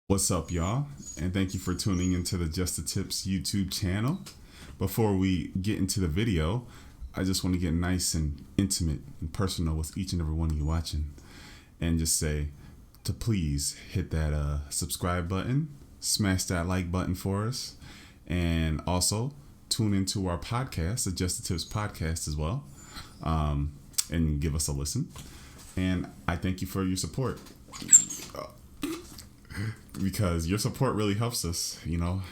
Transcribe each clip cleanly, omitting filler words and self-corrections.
What's up, y'all? And thank you for tuning into the Just the Tips YouTube channel. Before we get into the video, I just want to get nice and intimate and personal with each and every one of you watching, and just say to please hit that subscribe button, smash that like button for us, and also tune into our podcast, the Just the Tips podcast as well, and give us a listen. And I thank you for your support. Because your support really helps us,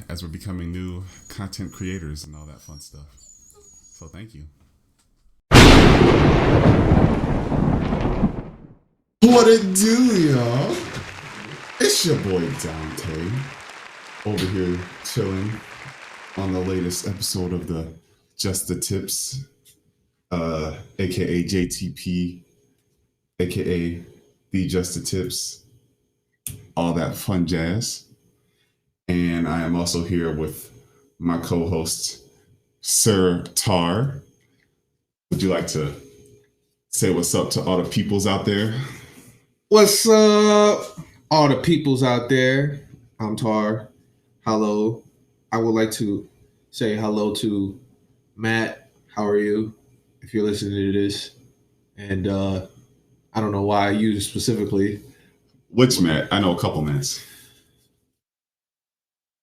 as we're becoming new content creators and all that fun stuff. So thank you. What it do, y'all? It's your boy Dante over here chilling on the latest episode of the Just the Tips, aka JTP, aka the Just the Tips, all that fun jazz. And I am also here with my co-host, Sir Tar. Would you like to say what's up to all the peoples out there? What's up, all the peoples out there? I'm Tar. Hello. I would like to say hello to Matt. How are you? If you're listening to this. And I don't know why you specifically. Which Matt? I know a couple Matts.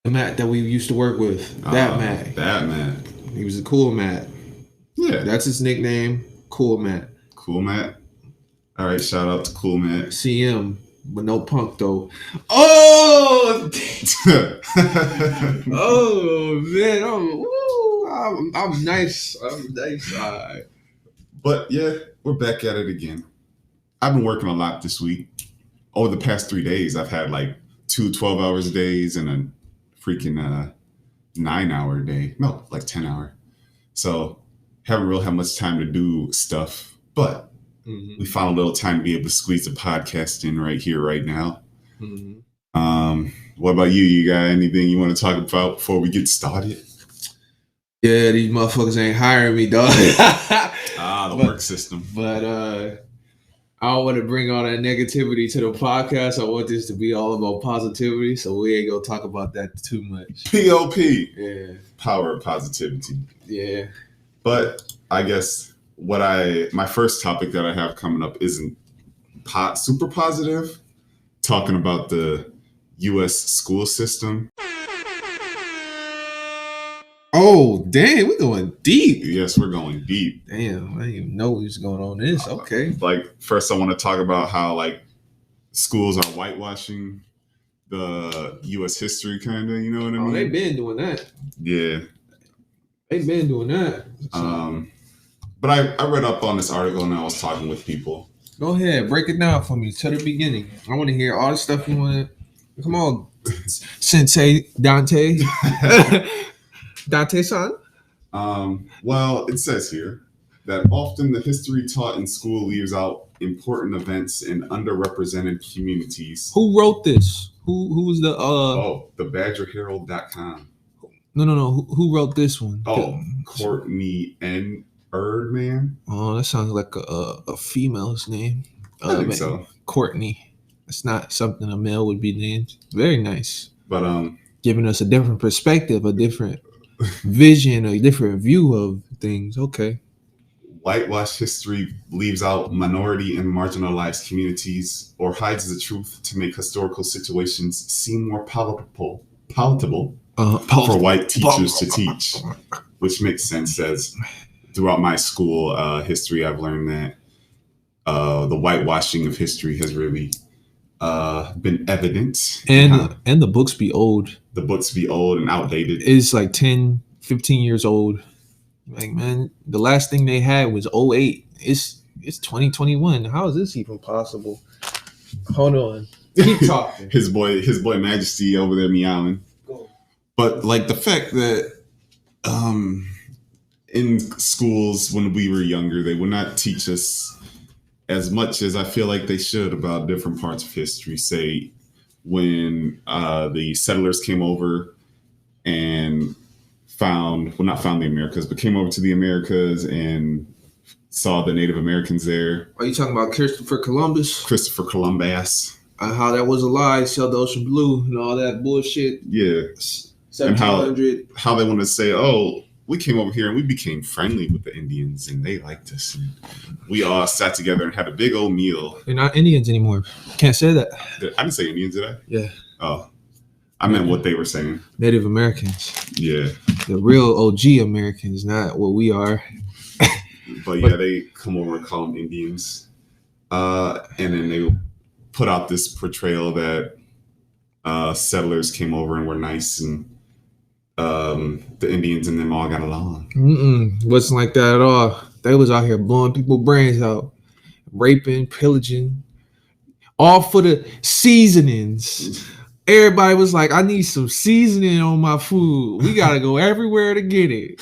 The Matt that we used to work with. That Matt. That Matt. He was a cool Matt. Yeah. That's his nickname. Cool Matt. Cool Matt. All right, shout out to Cool Matt. CM, but no punk though. Oh! Oh, man. I'm nice. I'm nice. But yeah, we're back at it again. I've been working a lot this week. Over the past 3 days, I've had like 2 12-hour days and a freaking 9-hour day. No, like 10-hour. So haven't really had much time to do stuff, but we found a little time to be able to squeeze the podcast in right here, right now. What about you? You got anything you want to talk about before we get started? Yeah, these motherfuckers ain't hiring me, dog. The work system. But I don't want to bring all that negativity to the podcast. I want this to be all about positivity, so we ain't gonna talk about that too much. POP. Yeah. Power of positivity. Yeah. But I guess my first topic that I have coming up isn't super positive. Talking about the U.S. school system. Oh, damn, we're going deep. Yes, we're going deep. Damn, I didn't even know what was going on in this. Okay. First I want to talk about how, schools are whitewashing the U.S. history, kind of, you know what I mean? Oh, they've been doing that. Yeah. They've been doing that. But I read up on this article and I was talking with people. Go ahead, break it down for me to the beginning. I want to hear all the stuff you want to. Come on, Sensei Dante. Dante-san? Well, it says here that often the history taught in school leaves out important events in underrepresented communities. Who wrote this? Who was the thebadgerherald.com. No. Who wrote this one? Oh, Courtney N. Erdman. Oh, that sounds like a female's name. I think so. Courtney. It's not something a male would be named. Very nice. But giving us a different perspective, a different vision, a different view of things. Okay. Whitewash history leaves out minority and marginalized communities or hides the truth to make historical situations seem more palatable for white teachers to teach, which makes sense, as throughout my school history, I've learned that the whitewashing of history has really been evident. And the books be old. The books be old and outdated. It's like 10, 15 years old. Like, man, the last thing they had was 08. It's 2021. How is this even possible? Hold on. Keep talking. his boy Majesty over there meowing. But the fact that in schools when we were younger, they would not teach us as much as I feel like they should about different parts of history. Say when the settlers came over and not found the Americas, but came over to the Americas and saw the Native Americans there. Are you talking about Christopher Columbus? Christopher Columbus. how that was a lie, sell the ocean blue and all that bullshit. Yeah. And 1700. how they want to say, oh, we came over here and we became friendly with the Indians and they liked us. And we all sat together and had a big old meal. They're not Indians anymore. Can't say that. I didn't say Indians, did I? Yeah. Oh, I meant what they were saying. Native Americans. Yeah. The real OG Americans, not what we are. But yeah, they come over and call them Indians. And then they put out this portrayal that settlers came over and were nice and the Indians and them all got along. Wasn't like that at all. They was out here blowing people's brains out, raping, pillaging, all for the seasonings. Everybody was like, I need some seasoning on my food. We got to go everywhere to get it.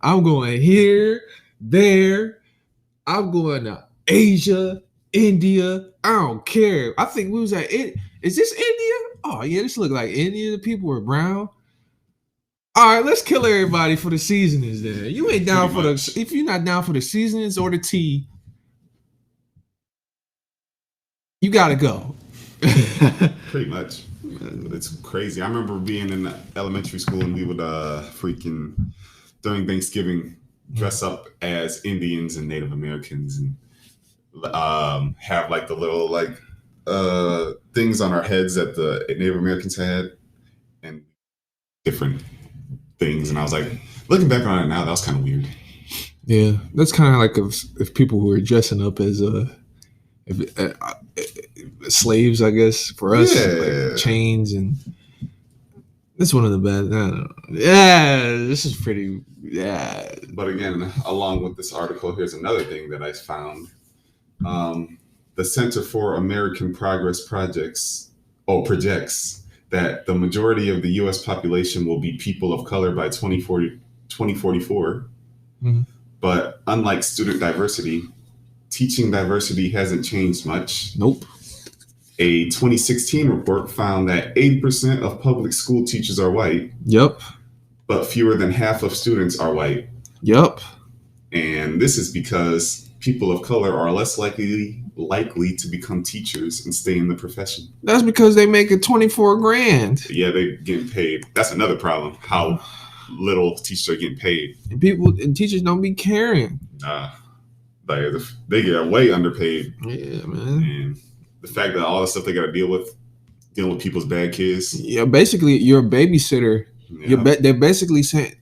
I'm going here, there. I'm going to Asia, India. I don't care. I think we was at it. Is this India? Oh, yeah, this look like India. The people were brown. All right, let's kill everybody for the seasonings then. You ain't down for if you're not down for the seasonings or the tea, you got to go. Pretty much. It's crazy. I remember being in elementary school and we would freaking during Thanksgiving dress up as Indians and Native Americans and have like the little like things on our heads that the Native Americans had and different things. And I was like, looking back on it now, that was kind of weird. Yeah, that's kind of like if people were dressing up as slaves, I guess, for us, like chains, and that's one of the bad. I don't know. Yeah, this is pretty. Yeah, but again, along with this article, here's another thing that I found. The Center for American Progress projects that the majority of the U.S. population will be people of color by 2044. Mm-hmm. But unlike student diversity, teaching diversity hasn't changed much. Nope. A 2016 report found that 80% of public school teachers are white. Yep. But fewer than half of students are white. Yep. And this is because people of color are less likely to become teachers and stay in the profession. That's because they make it 24 grand. Yeah, they're getting paid. That's another problem. How little teachers are getting paid. And teachers don't be caring. Like they get way underpaid. Yeah, man. And the fact that all the stuff they got to dealing with people's bad kids. Yeah, basically you're a babysitter. Yeah. They're basically saying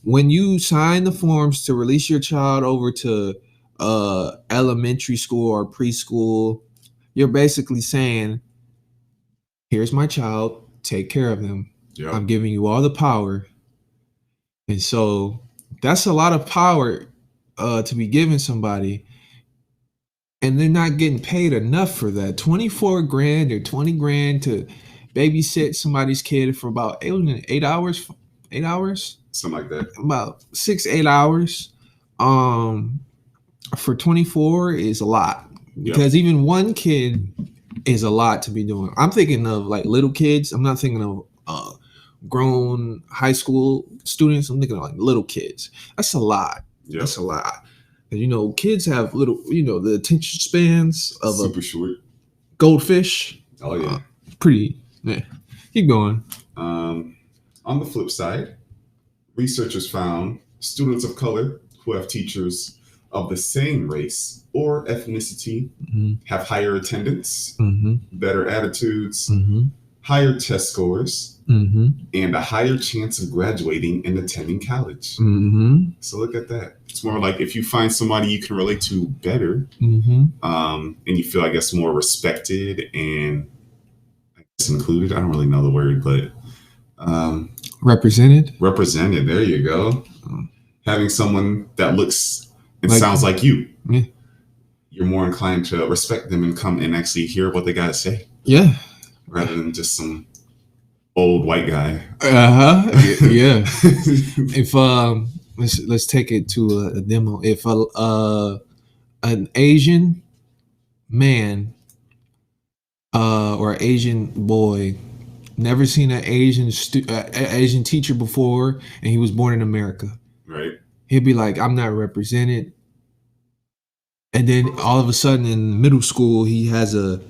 when you sign the forms to release your child over to elementary school or preschool, you're basically saying, here's my child, take care of them. Yep. I'm giving you all the power. And so that's a lot of power to be giving somebody, and they're not getting paid enough for that. 24 grand or 20 grand to babysit somebody's kid for about 8 hours, something like that, about 6-8 hours. For 24 is a lot, because even one kid is a lot to be doing. I'm thinking of like little kids. I'm not thinking of grown high school students. I'm thinking of like little kids. That's a lot. Yep. That's a lot. And kids have little, the attention spans of super short goldfish. Oh yeah, pretty. Yeah. Keep going. On the flip side, researchers found students of color who have teachers of the same race or ethnicity have higher attendance, better attitudes, higher test scores, and a higher chance of graduating and attending college. So look at that. It's more like if you find somebody you can relate to better, and you feel, I guess, more respected and I guess included. I don't really know the word, but represented. There you go. Having someone that looks and sounds like you, you're more inclined to respect them and come and actually hear what they got to say. Yeah. Rather than just some old white guy. Yeah. If let's take it to a demo. If an Asian man or an Asian boy never seen an Asian teacher before, and he was born in America, right? He'd be like, I'm not represented. And then all of a sudden in middle school, he has a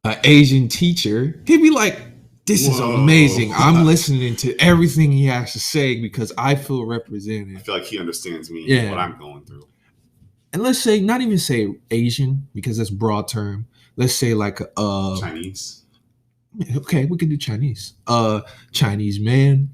an Asian teacher, he'd be like, this is Whoa. amazing. I'm listening to everything he has to say because I feel represented. I feel like he understands me Yeah. and what I'm going through. And let's say, not even say Asian because that's a broad term. Let's say like Chinese. Okay, we could do Chinese. Chinese man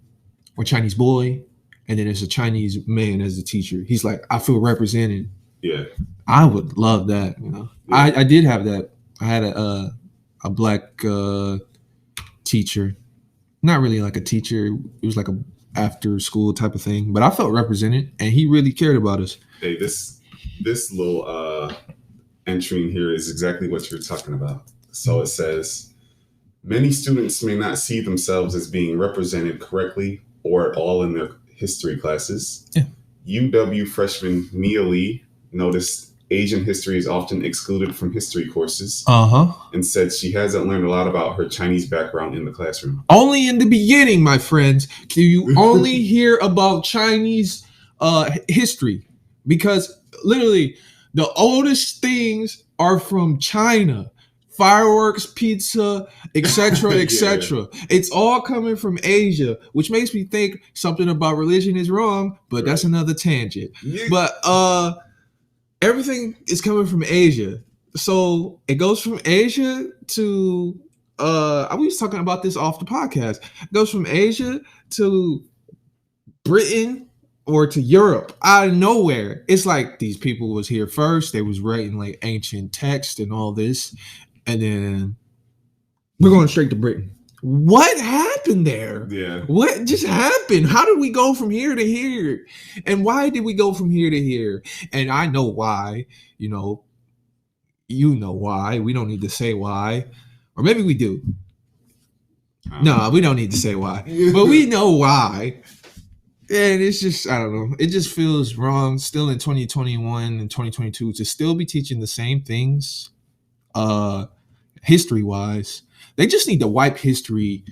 or Chinese boy, and then there's a Chinese man as a teacher. He's like, I feel represented. Yeah. I would love that. You know, Yeah. I did have that. I had a black teacher. Not really like a teacher. It was like a after school type of thing. But I felt represented, and he really cared about us. Hey, this little entry in here is exactly what you're talking about. So it says, many students may not see themselves as being represented correctly or at all in their history classes. Yeah. UW freshman Mia Lee noticed Asian history is often excluded from history courses and said she hasn't learned a lot about her Chinese background in the classroom. Only in the beginning, my friends, can you only hear about Chinese history, because literally the oldest things are from China. Fireworks, pizza, etc., etc. Yeah. It's all coming from Asia, which makes me think something about religion is wrong, but that's another tangent. Yeah. But everything is coming from Asia. So it goes from Asia to I was talking about this off the podcast. It goes from Asia to Britain or to Europe out of nowhere. It's like these people was here first. They was writing like ancient text and all this. And then we're going straight to Britain. What happened there? Yeah. What just happened? How did we go from here to here? And why did we go from here to here? And I know why. You know why. We don't need to say why. Or maybe we do. No, we don't need to say why. But we know why. And it's just, I don't know. It just feels wrong still in 2021 and 2022 to still be teaching the same things history wise. They just need to wipe history,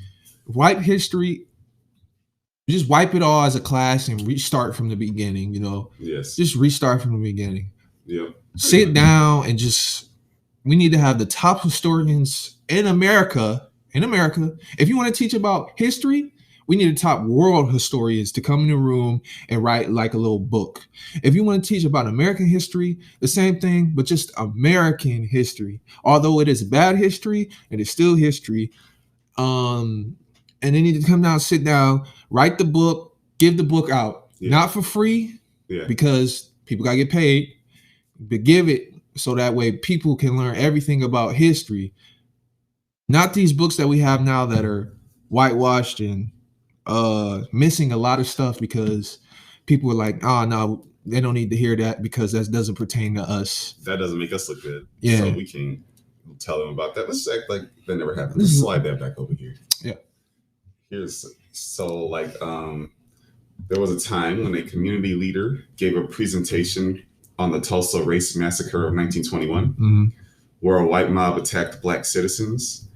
just wipe it all as a class and restart from the beginning, you know. Yes. Just restart from the beginning. Yep. Sit down and we need to have the top historians in America. If you want to teach about history, we need the top world historians to come in the room and write like a little book. If you want to teach about American history, the same thing, but just American history. Although it is bad history, it is still history. And they need to come down, sit down, write the book, give the book out. Yeah. Not for free, because people got to get paid, but give it so that way people can learn everything about history. Not these books that we have now that are whitewashed and missing a lot of stuff because people are like, oh no, they don't need to hear that because that doesn't pertain to us. That doesn't make us look good. Yeah. So we can't tell them about that. Let's act like that never happened. Let's slide that back over here. Yeah. There was a time when a community leader gave a presentation on the Tulsa race massacre of 1921, where a white mob attacked black citizens.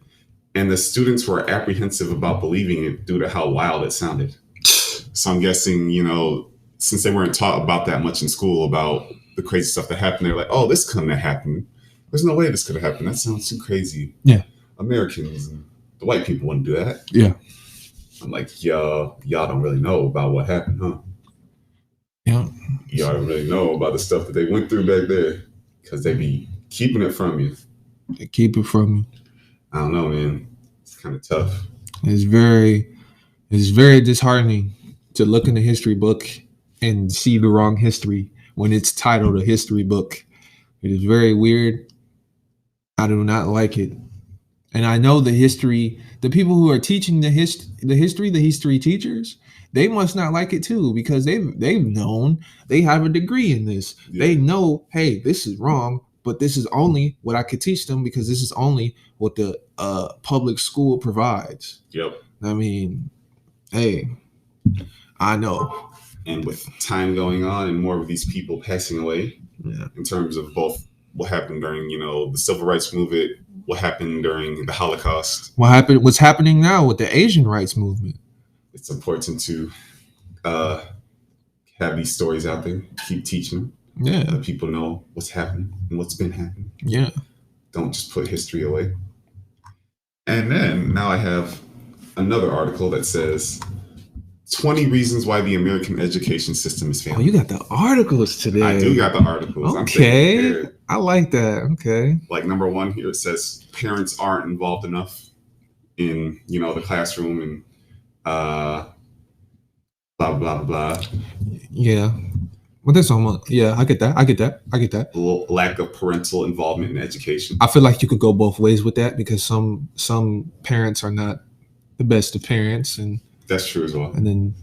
And the students were apprehensive about believing it due to how wild it sounded. So I'm guessing, since they weren't taught about that much in school about the crazy stuff that happened, they're like, oh, this couldn't have happened. There's no way this could have happened. That sounds too crazy. Yeah. Americans and the white people wouldn't do that. Yeah. I'm like, y'all don't really know about what happened, huh? Yeah. Y'all don't really know about the stuff that they went through back there because they be keeping it from you. They keep it from you. I don't know, man. It's kind of tough. It's very disheartening to look in the history book and see the wrong history when it's titled a history book. It is very weird. I do not like it. And I know the people who are teaching the history teachers, they must not like it too, because they've known, they have a degree in this. Yeah. They know, hey, this is wrong, but this is only what I could teach them because this is only what the public school provides. Yep. I mean, hey, I know. And with time going on and more of these people passing away, in terms of both what happened during, the civil rights movement, what happened during the Holocaust. What's happening now with the Asian rights movement. It's important to have these stories out there, keep teaching them. Yeah. Let people know what's happening and what's been happening. Yeah. Don't just put history away. And then now I have another article that says 20 reasons why the American education system is Oh, failing. you got the articles today. I do got the articles. Okay, I like that. Okay. Like number one here, it says parents aren't involved enough in the classroom and blah blah blah. Yeah. Well, that's almost, yeah, I get that. I get that. Lack of parental involvement in education. I feel like you could go both ways with that because some parents are not the best of parents, and that's true as well. And then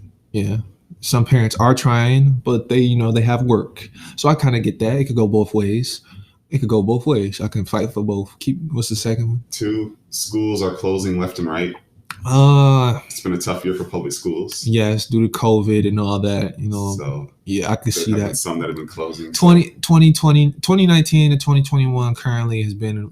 some parents are trying, but they have work. So I kind of get that. It could go both ways. I can fight for both. What's the second one? 2, schools are closing left and right. It's been a tough year for public schools. Yes, due to COVID and all that, So yeah, I can see that. Some that have been closing. 2019 to 2021 currently has been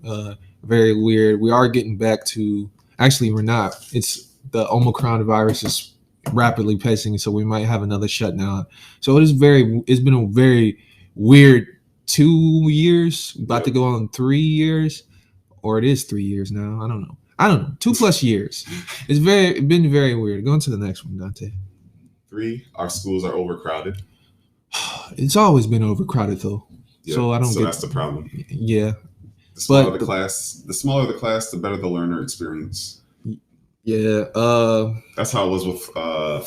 very weird. We are getting back to, actually we're not. It's the Omicron virus is rapidly passing, so we might have another shutdown. So it's been a very weird 2 years, about to go on 3 years, or it is 3 years now. I don't know. 2+ years. It's been very weird. Go on to the next one, Dante. 3, our schools are overcrowded. It's always been overcrowded though. Yep. So I don't get. That's the problem. Yeah. The smaller the class, the better the learner experience. Yeah. That's how it was with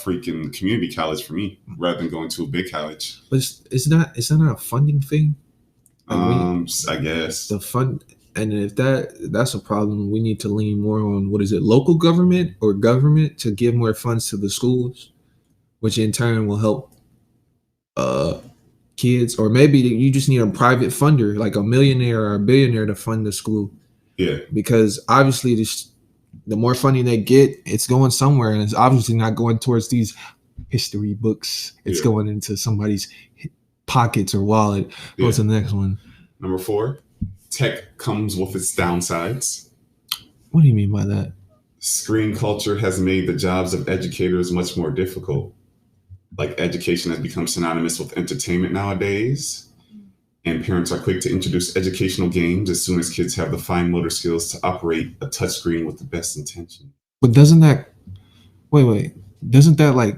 freaking community college for me, rather than going to a big college. But it's not a funding thing. I guess the fund, and if that's a problem, we need to lean more on local government or government to give more funds to the schools, which in turn will help kids. Or maybe you just need a private funder, like a millionaire or a billionaire, to fund the school. Yeah. Because obviously the more funding they get, it's going somewhere, and it's obviously not going towards these history books. It's going into somebody's pockets or wallet. What's the next one? Number 4, tech comes with its downsides. What do you mean by that? Screen culture has made the jobs of educators much more difficult. Like, education has become synonymous with entertainment nowadays, and parents are quick to introduce educational games as soon as kids have the fine motor skills to operate a touchscreen with the best intention. But doesn't that like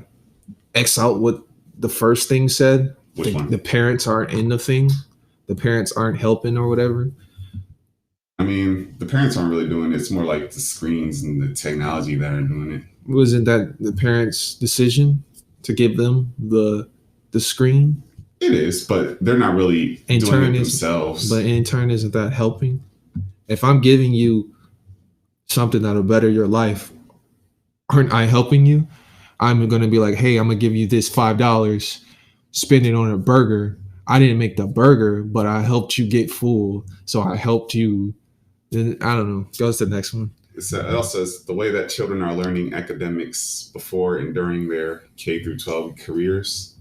X out what the first thing said? Which one? The parents aren't in the thing. The parents aren't helping or whatever. I mean, the parents aren't really doing it. It's more like the screens and the technology that are doing it. Wasn't that the parents' decision to give them the screen? It is, but they're not really doing it themselves. But in turn, isn't that helping? If I'm giving you something that'll better your life, aren't I helping you? I'm going to be like, hey, I'm going to give you this $5, spend it on a burger. I didn't make the burger, but I helped you get full. So I helped you. I don't know. Goes to the next one. It also says the way that children are learning academics before and during their K through 12 careers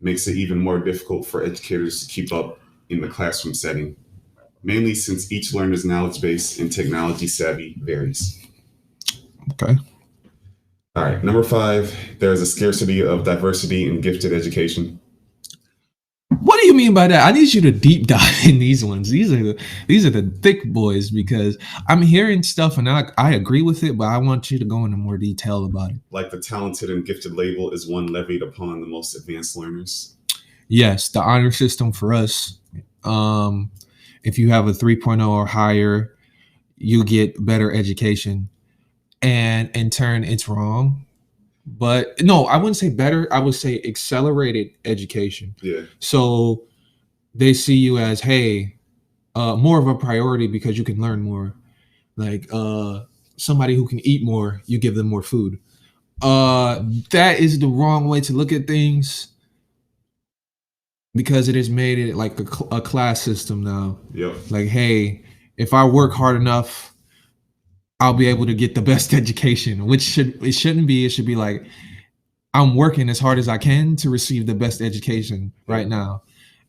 makes it even more difficult for educators to keep up in the classroom setting, mainly since each learner's knowledge base and technology savvy varies. Okay. All right. Number 5, there is a scarcity of diversity in gifted education. What do you mean by that? I need you to deep dive in these ones. These are the thick boys, because I'm hearing stuff and I agree with it, but I want you to go into more detail about it. Like the talented and gifted label is one levied upon the most advanced learners. Yes, the honor system for us. If you have a 3.0 or higher, you get better education, and in turn, it's wrong. But no, I wouldn't say better. I would say accelerated education. Yeah. So they see you as, hey, more of a priority because you can learn more. Like somebody who can eat more, you give them more food. That is the wrong way to look at things, because it has made it like a class system now. Yep. Like, hey, if I work hard enough, I'll be able to get the best education, which it shouldn't be. It should be like, I'm working as hard as I can to receive the best education right now.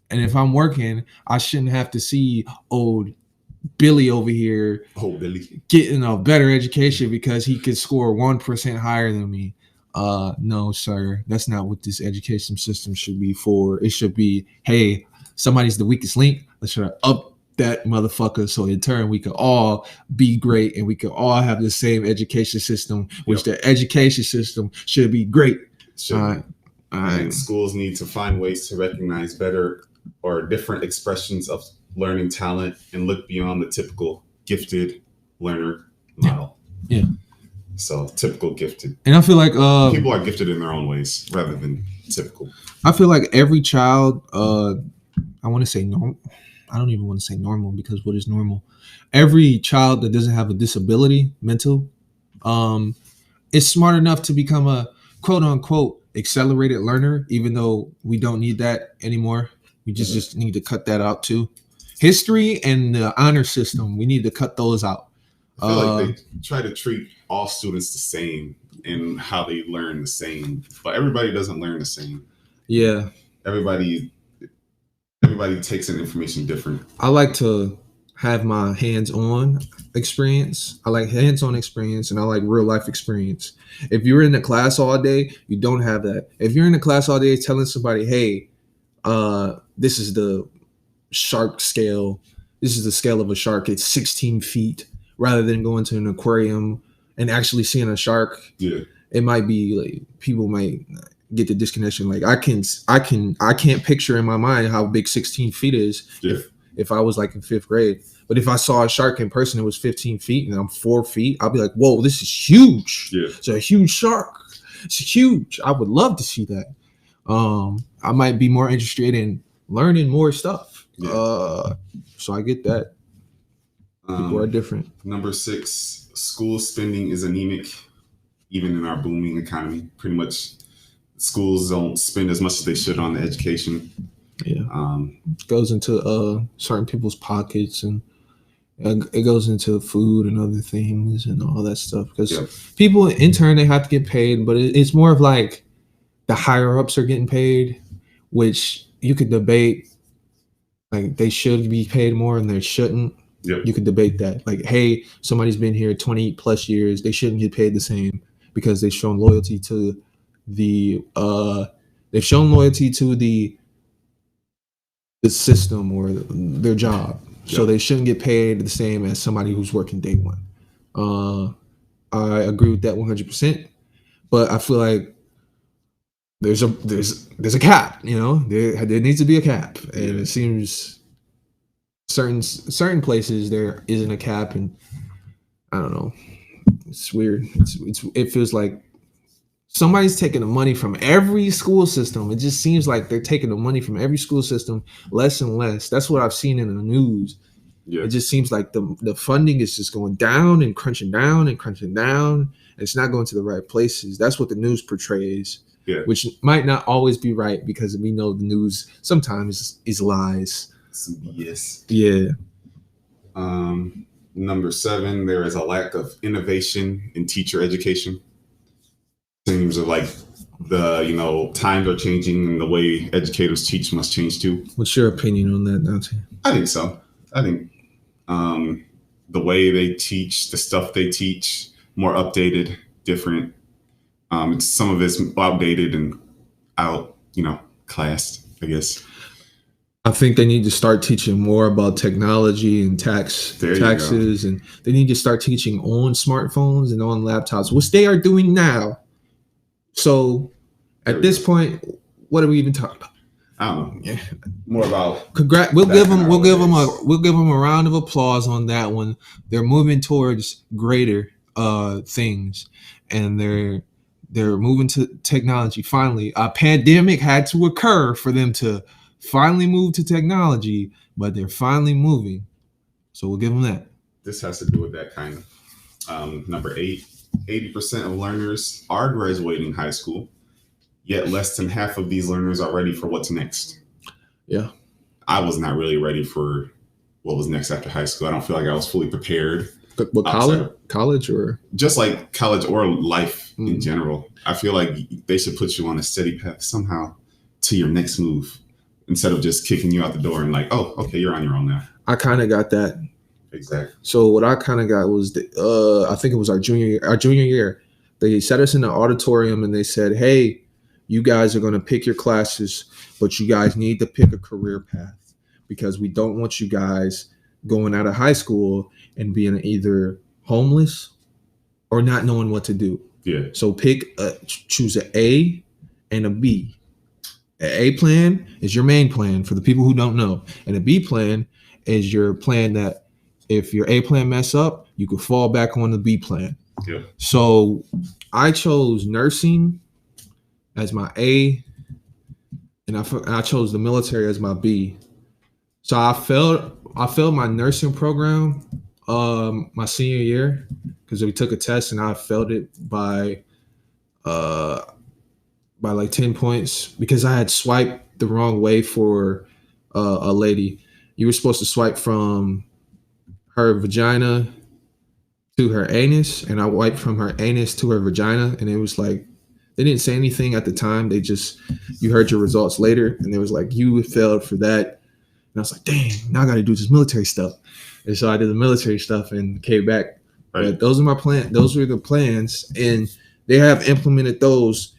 And if I'm working, I shouldn't have to see old Billy over here getting a better education because he could score 1% higher than me. No, sir. That's not what this education system should be for. It should be, hey, somebody's the weakest link. Let's try to that motherfucker, so in turn we could all be great and we could all have the same education system, which the education system should be great. And schools need to find ways to recognize better or different expressions of learning talent and look beyond the typical gifted learner model. Yeah. So typical gifted. And I feel like people are gifted in their own ways rather than typical. I feel like every child, I want to say normal. I don't even want to say normal, because what is normal? Every child that doesn't have a disability, mental, is smart enough to become a quote unquote accelerated learner, even though we don't need that anymore. We just need to cut that out too. History and the honor system, we need to cut those out. I feel like they try to treat all students the same in how they learn the same, but everybody doesn't learn the same. Yeah. Everybody takes in information different. I like to have my hands-on experience. I like hands-on experience, and I like real life experience. If you're in the class all day, you don't have that. If you're in the class all day telling somebody, hey, this is the shark scale. This is the scale of a shark. It's 16 feet. Rather than going to an aquarium and actually seeing a shark, it might be like people might get the disconnection. Like I can't picture in my mind how big 16 feet is if I was like in 5th grade. But if I saw a shark in person, it was 15 feet and I'm 4 feet. I'll be like, whoa, this is huge. Yeah. It's a huge shark. It's huge. I would love to see that. I might be more interested in learning more stuff. Yeah. So I get that. People are different. Number 6, school spending is anemic, even in our booming economy. Pretty much schools don't spend as much as they should on the education. Yeah. It goes into certain people's pockets, and it goes into food and other things and all that stuff. Because people in turn, they have to get paid, but it's more of like the higher ups are getting paid, which you could debate. Like they should be paid more and they shouldn't. Yep. You could debate that. Like, hey, somebody's been here 20 plus years. They shouldn't get paid the same because they've shown loyalty to the system or their job. Yep. So they shouldn't get paid the same as somebody who's working day one. I agree with that 100%. But I feel like there's a cap, you know, there needs to be a cap. And it seems certain places there isn't a cap, and I don't know, it's weird. It feels like somebody's taking the money from every school system. It just seems like they're taking the money from every school system less and less. That's what I've seen in the news. It just seems like the funding is just going down and crunching down and crunching down, and it's not going to the right places. That's what the news portrays, which might not always be right, because we know the news sometimes is lies. Yes. Yeah. Number 7, there is a lack of innovation in teacher education. Seems like times are changing and the way educators teach must change too. What's your opinion on that, Dante? I think so. I think the way they teach, the stuff they teach, more updated, different. Some of it's outdated and classed, I guess. I think they need to start teaching more about technology and taxes, and they need to start teaching on smartphones and on laptops, which they are doing now. So at this point, what are we even talking about? I don't know. Yeah. More about We'll give them a round of applause on that one. They're moving towards greater things, and they're moving to technology. Finally, a pandemic had to occur for them to finally move to technology, but they're finally moving. So we'll give them that. This has to do with that kind of. Number 8, 80% of learners are graduating high school, yet less than half of these learners are ready for what's next. Yeah. I was not really ready for what was next after high school. I don't feel like I was fully prepared. What, college or? Just like college or life in general. I feel like they should put you on a steady path somehow to your next move, instead of just kicking you out the door and like, oh, okay, you're on your own now. I kind of got that. Exactly. So what I kind of got was, I think it was our junior year. They set us in the auditorium and they said, hey, you guys are going to pick your classes, but you guys need to pick a career path, because we don't want you guys going out of high school and being either homeless or not knowing what to do. Yeah. So choose an A and a B. An A plan is your main plan for the people who don't know, and a B plan is your plan that if your A plan mess up, you could fall back on the B plan. Yeah. So I chose nursing as my A, and I chose the military as my B. So I failed my nursing program my senior year because we took a test and I failed it by like 10 points because I had swiped the wrong way for a lady. You were supposed to swipe from her vagina to her anus, and I wiped from her anus to her vagina, and it was like they didn't say anything at the time. They just, you heard your results later, and it was like, you failed for that. And I was like, dang, now I got to do this military stuff. And so I did the military stuff and came back. Right. But those are my plan. Those were the plans, and they have implemented those,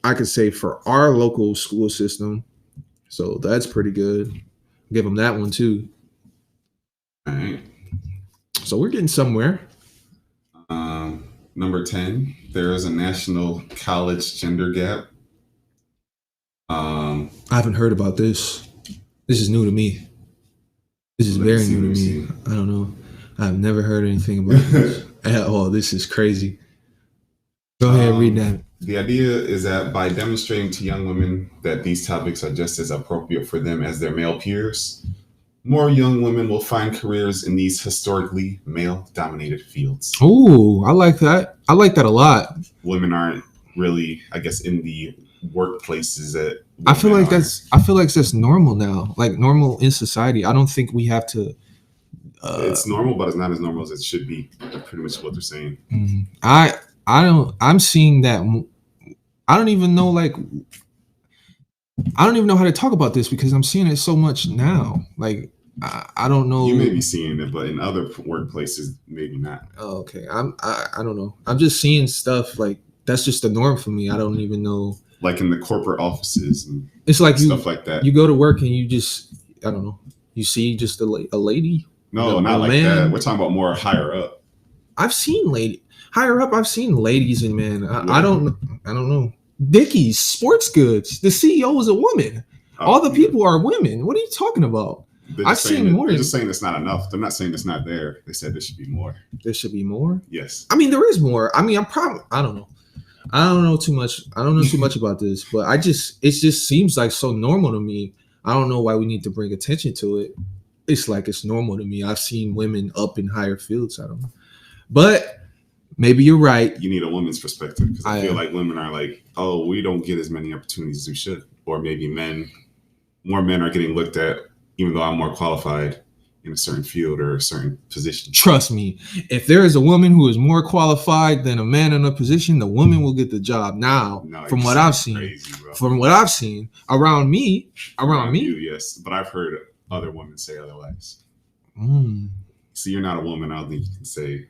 I could say, for our local school system. So that's pretty good. Give them that one too. All right. So we're getting somewhere. Number 10, there is a national college gender gap. I haven't heard about this. This is new to me. This is very new to me. I don't know. I've never heard anything about this. Oh, this is crazy. Go ahead, read that. The idea is that by demonstrating to young women that these topics are just as appropriate for them as their male peers, more young women will find careers in these historically male-dominated fields. Oh, I like that. I like that a lot. Women aren't really, I guess, in the workplaces that I feel like that's normal now, like normal in society. I don't think we have to. It's normal, but it's not as normal as it should be. That's pretty much what they're saying. I'm seeing that. I don't even know how to talk about this because I'm seeing it so much now. Like, I don't know. You may be seeing it, but in other workplaces, maybe not. Oh, okay. I don't know. I'm just seeing stuff like that's just the norm for me. I don't even know. Like in the corporate offices and it's like stuff like that. You go to work and you just, I don't know. You see just a lady. No, not like man. That. We're talking about more higher up. I've seen higher up. I've seen ladies and men. I don't know. Dickies, sports goods. The CEO is a woman. All the people are women. What are you talking about? I've seen more. They're just saying it's not enough. They're not saying it's not there. They said there should be more. There should be more? Yes. I mean, there is more. I mean, I don't know. I don't know too much. I don't know too much about this, but it just seems like so normal to me. I don't know why we need to bring attention to it. It's like it's normal to me. I've seen women up in higher fields. I don't know. But maybe you're right. You need a woman's perspective because I feel like women are like, oh, we don't get as many opportunities as we should. Or maybe more men are getting looked at, even though I'm more qualified in a certain field or a certain position. Trust me, if there is a woman who is more qualified than a man in a position, the woman will get the job. Now, from what I've seen, around me, you, yes, but I've heard other women say otherwise. So you're not a woman. I don't think you can say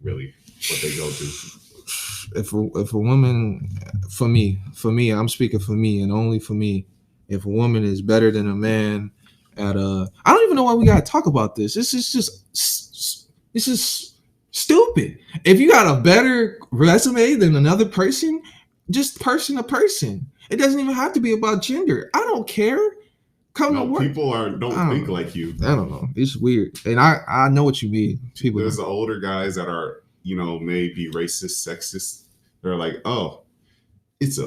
really what they go through. If a woman, for me, I'm speaking for me and only for me. If a woman is better than a man I don't even know why we gotta talk about this. This is stupid. If you got a better resume than another person, just person to person. It doesn't even have to be about gender. I don't care. Come to work. People don't think like you. I don't know. It's weird, and I know what you mean. There's the older guys that are maybe racist, sexist. They're like, oh, it's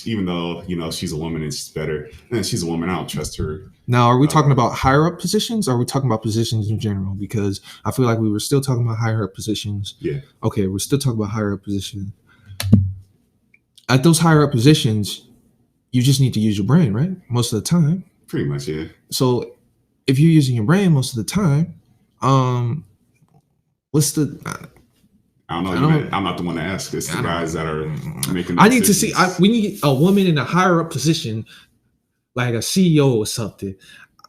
even though she's a woman and she's better, and she's a woman, I don't trust her. Now, are we talking about higher up positions, or are we talking about positions in general? Because I feel like we were still talking about higher up positions. Yeah. Okay, we're still talking about higher up positions. At those higher up positions, you just need to use your brain, right? Most of the time. Pretty much, yeah. So, if you're using your brain most of the time, what's the? I don't know. I'm not the one to ask. It's the guys that are making. I need to see. We need a woman in a higher up position, like a CEO or something,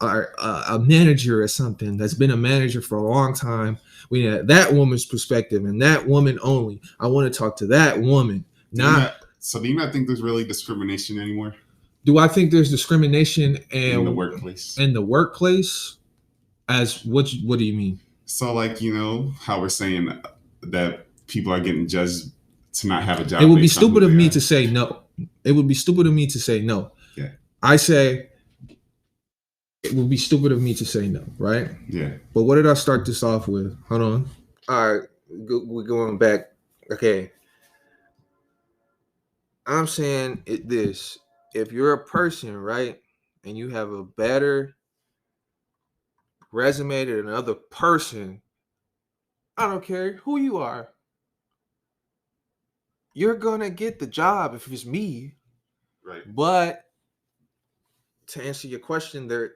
or a manager or something that's been a manager for a long time. We need that woman's perspective and that woman only. I want to talk to that woman. So do you not think there's really discrimination anymore? Do I think there's discrimination in the workplace? in the workplace? As what do you mean? So, like, how we're saying that people are getting judged to not have a job. It would be based on who stupid of they me are. to say no. It would be stupid of me to say no. Yeah. I say it would be stupid of me to say no, right? Yeah. But what did I start this off with? Hold on. All right, we're going back. Okay. I'm saying this. If you're a person, right, and you have a better resume than another person, I don't care who you are. You're gonna get the job if it's me. Right. But to answer your question, there,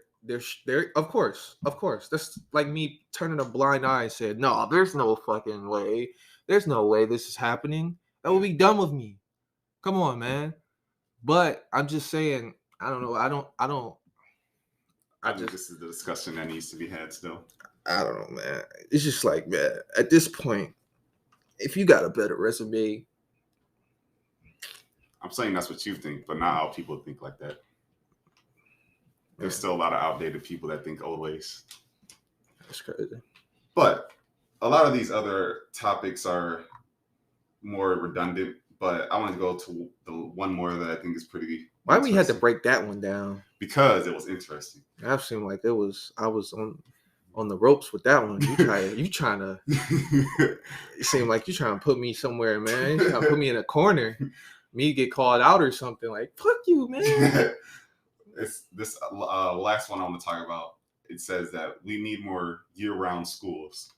of course, that's like me turning a blind eye and saying, no, there's no fucking way, there's no way this is happening. That would be dumb of me. Come on, man. But I'm just saying, I don't know. I think this is the discussion that needs to be had still. I don't know, man. It's just like, man, at this point, if you got a better resume, I'm saying that's what you think, but not all people think like that. There's still a lot of outdated people that think old ways. That's crazy. But a lot of these other topics are more redundant. But I want to go to the one more that I think is pretty. Why we had to break that one down? Because it was interesting. I've seen like I was on the ropes with that one. You trying to it seemed like you trying to put me somewhere, man. You trying to put me in a corner. Me get called out or something like, fuck you, man. It's this last one I want to talk about. It says that we need more year-round schools.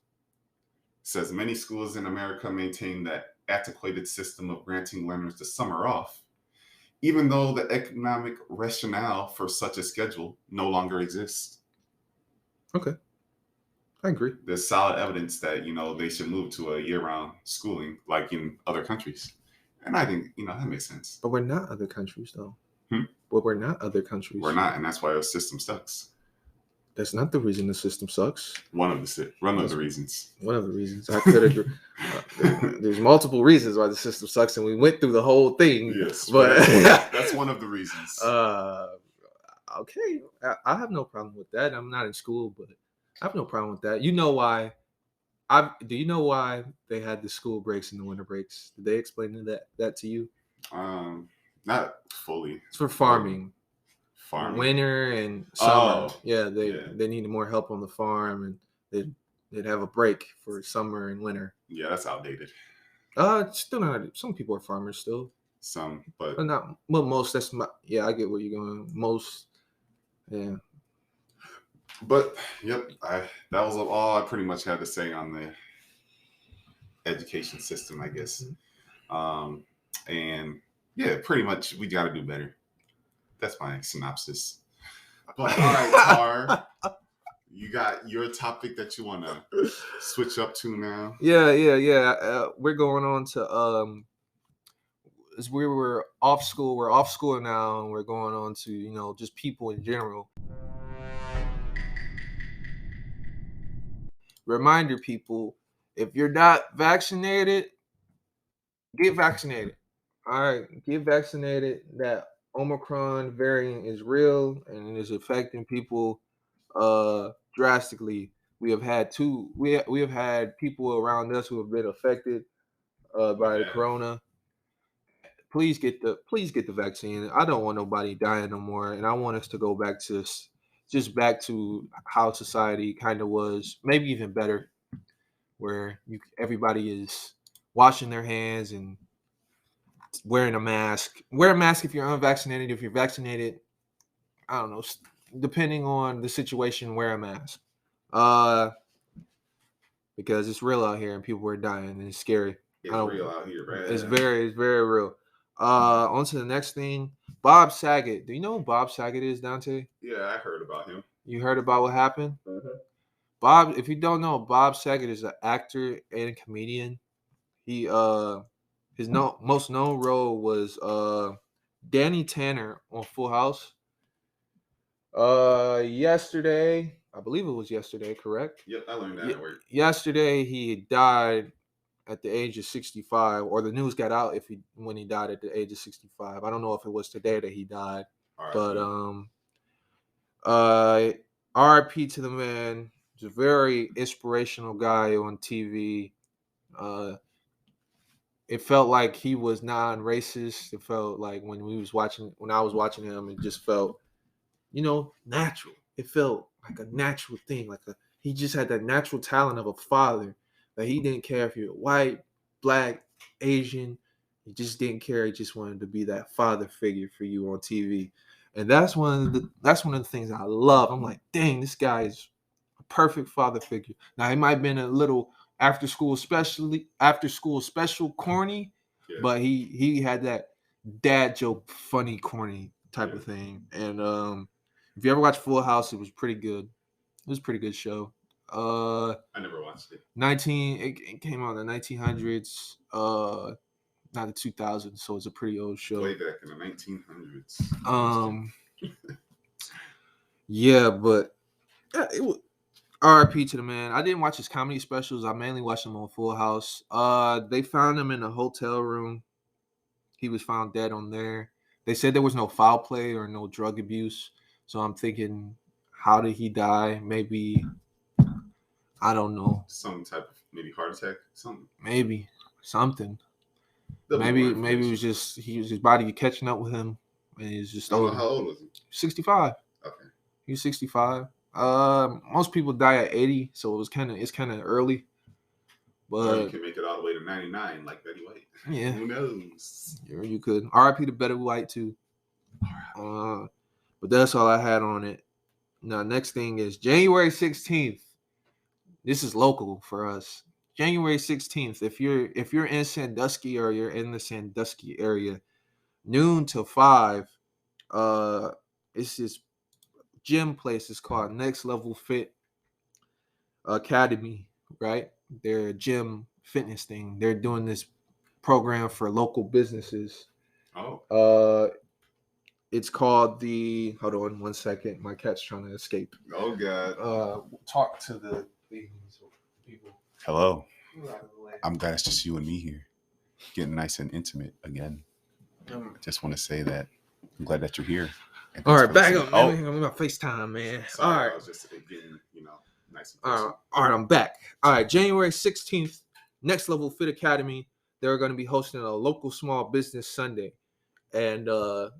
It says many schools in America maintain that antiquated system of granting learners the summer off, even though the economic rationale for such a schedule no longer exists. Okay. I agree. There's solid evidence that, they should move to a year-round schooling like in other countries. And I think, that makes sense. But we're not other countries, though. But we're not other countries. We're not, and that's why our system sucks. That's not the reason the system sucks. One of the reasons. One of the reasons. I could agree. There's multiple reasons why the system sucks, and we went through the whole thing. Yes, but that's one of the reasons. Okay, I have no problem with that. I'm not in school, but I have no problem with that. You know why? Do you know why they had the school breaks and the winter breaks? Did they explain that to you? Not fully. It's for farming. Winter and summer. Yeah, they needed more help on the farm, and they'd have a break for summer and winter. Yeah, that's outdated. Still not. Some people are farmers still. Some, but not. Well, most. That's my. Yeah, I get where you're going. Most. Yeah. But yep, that was all I pretty much had to say on the education system, I guess. And yeah, pretty much we got to do better. That's my synopsis. But all right, Tar, you got your topic that you want to switch up to now? Yeah. We're going on to as we were off school. We're off school now, and we're going on to just people in general. Reminder, people, if you're not vaccinated, get vaccinated. All right, get vaccinated. That Omicron variant is real and it is affecting people drastically. We have had people around us who have been affected by the corona. Please get the vaccine. I don't want nobody dying no more, and I want us to go back to how society kind of was, maybe even better, where everybody is washing their hands and wearing a mask. Wear a mask if you're unvaccinated. If you're vaccinated, I don't know, depending on the situation, wear a mask. Because it's real out here and people are dying and it's scary. It's real out here, right? It's very real. On to the next thing. Bob Saget. Do you know who Bob Saget is, Dante? Yeah, I heard about him. You heard about what happened? Mm-hmm. Bob, if you don't know, Bob Saget is an actor and a comedian. He his most known role was Danny Tanner on Full House. Yesterday, I believe it was yesterday, correct? Yep, I learned that at work. Yesterday he died at the age of 65, or the news got out when he died at the age of 65. I don't know if it was today that he died. But RIP to the man. He's a very inspirational guy on TV. It felt like he was non-racist. It felt like when I was watching him, it just felt, natural. It felt like a natural thing. He just had that natural talent of a father. That he didn't care if you're white, black, Asian. He just didn't care. He just wanted to be that father figure for you on TV. And that's one of the things I love. I'm like, dang, this guy is a perfect father figure. Now he might have been a little after school special corny, but he had that dad joke funny corny type of thing. And if you ever watch Full House, it was pretty good. It was a pretty good show. I never watched it. It came out in the 1900s, not the 2000s, so it's a pretty old show. Way back in the 1900s. Yeah, but it was RIP to the man. I didn't watch his comedy specials. I mainly watched him on Full House. They found him in a hotel room. He was found dead on there. They said there was no foul play or no drug abuse. So I'm thinking, how did he die? Maybe, I don't know. Some type of maybe heart attack, something. Maybe something. Maybe it was just his body catching up with him, and he's just older. How old was he? 65. Okay. He was 65. Most people die at 80, so it's kind of early. But or you can make it all the way to 99, like Betty White. Yeah. Who knows? Yeah, you could. R.I.P. to Betty White too. But that's all I had on it. Now, next thing is January 16th. This is local for us. January 16th. If you're in Sandusky or you're in the Sandusky area, noon to 5. It's this gym place. It's called Next Level Fit Academy, right? They're a gym fitness thing. They're doing this program for local businesses. Oh. It's called the. Hold on 1 second. My cat's trying to escape. Oh God. Talk to the people. Hello. I'm glad it's just you and me here, getting nice and intimate again. Just want to say that I'm glad that you're here. All right, back up, man. I'm on FaceTime, man. Sorry, all right. I was just getting, nice and all right, I'm back. All right, January 16th, Next Level Fit Academy. They're going to be hosting a local small business Sunday. And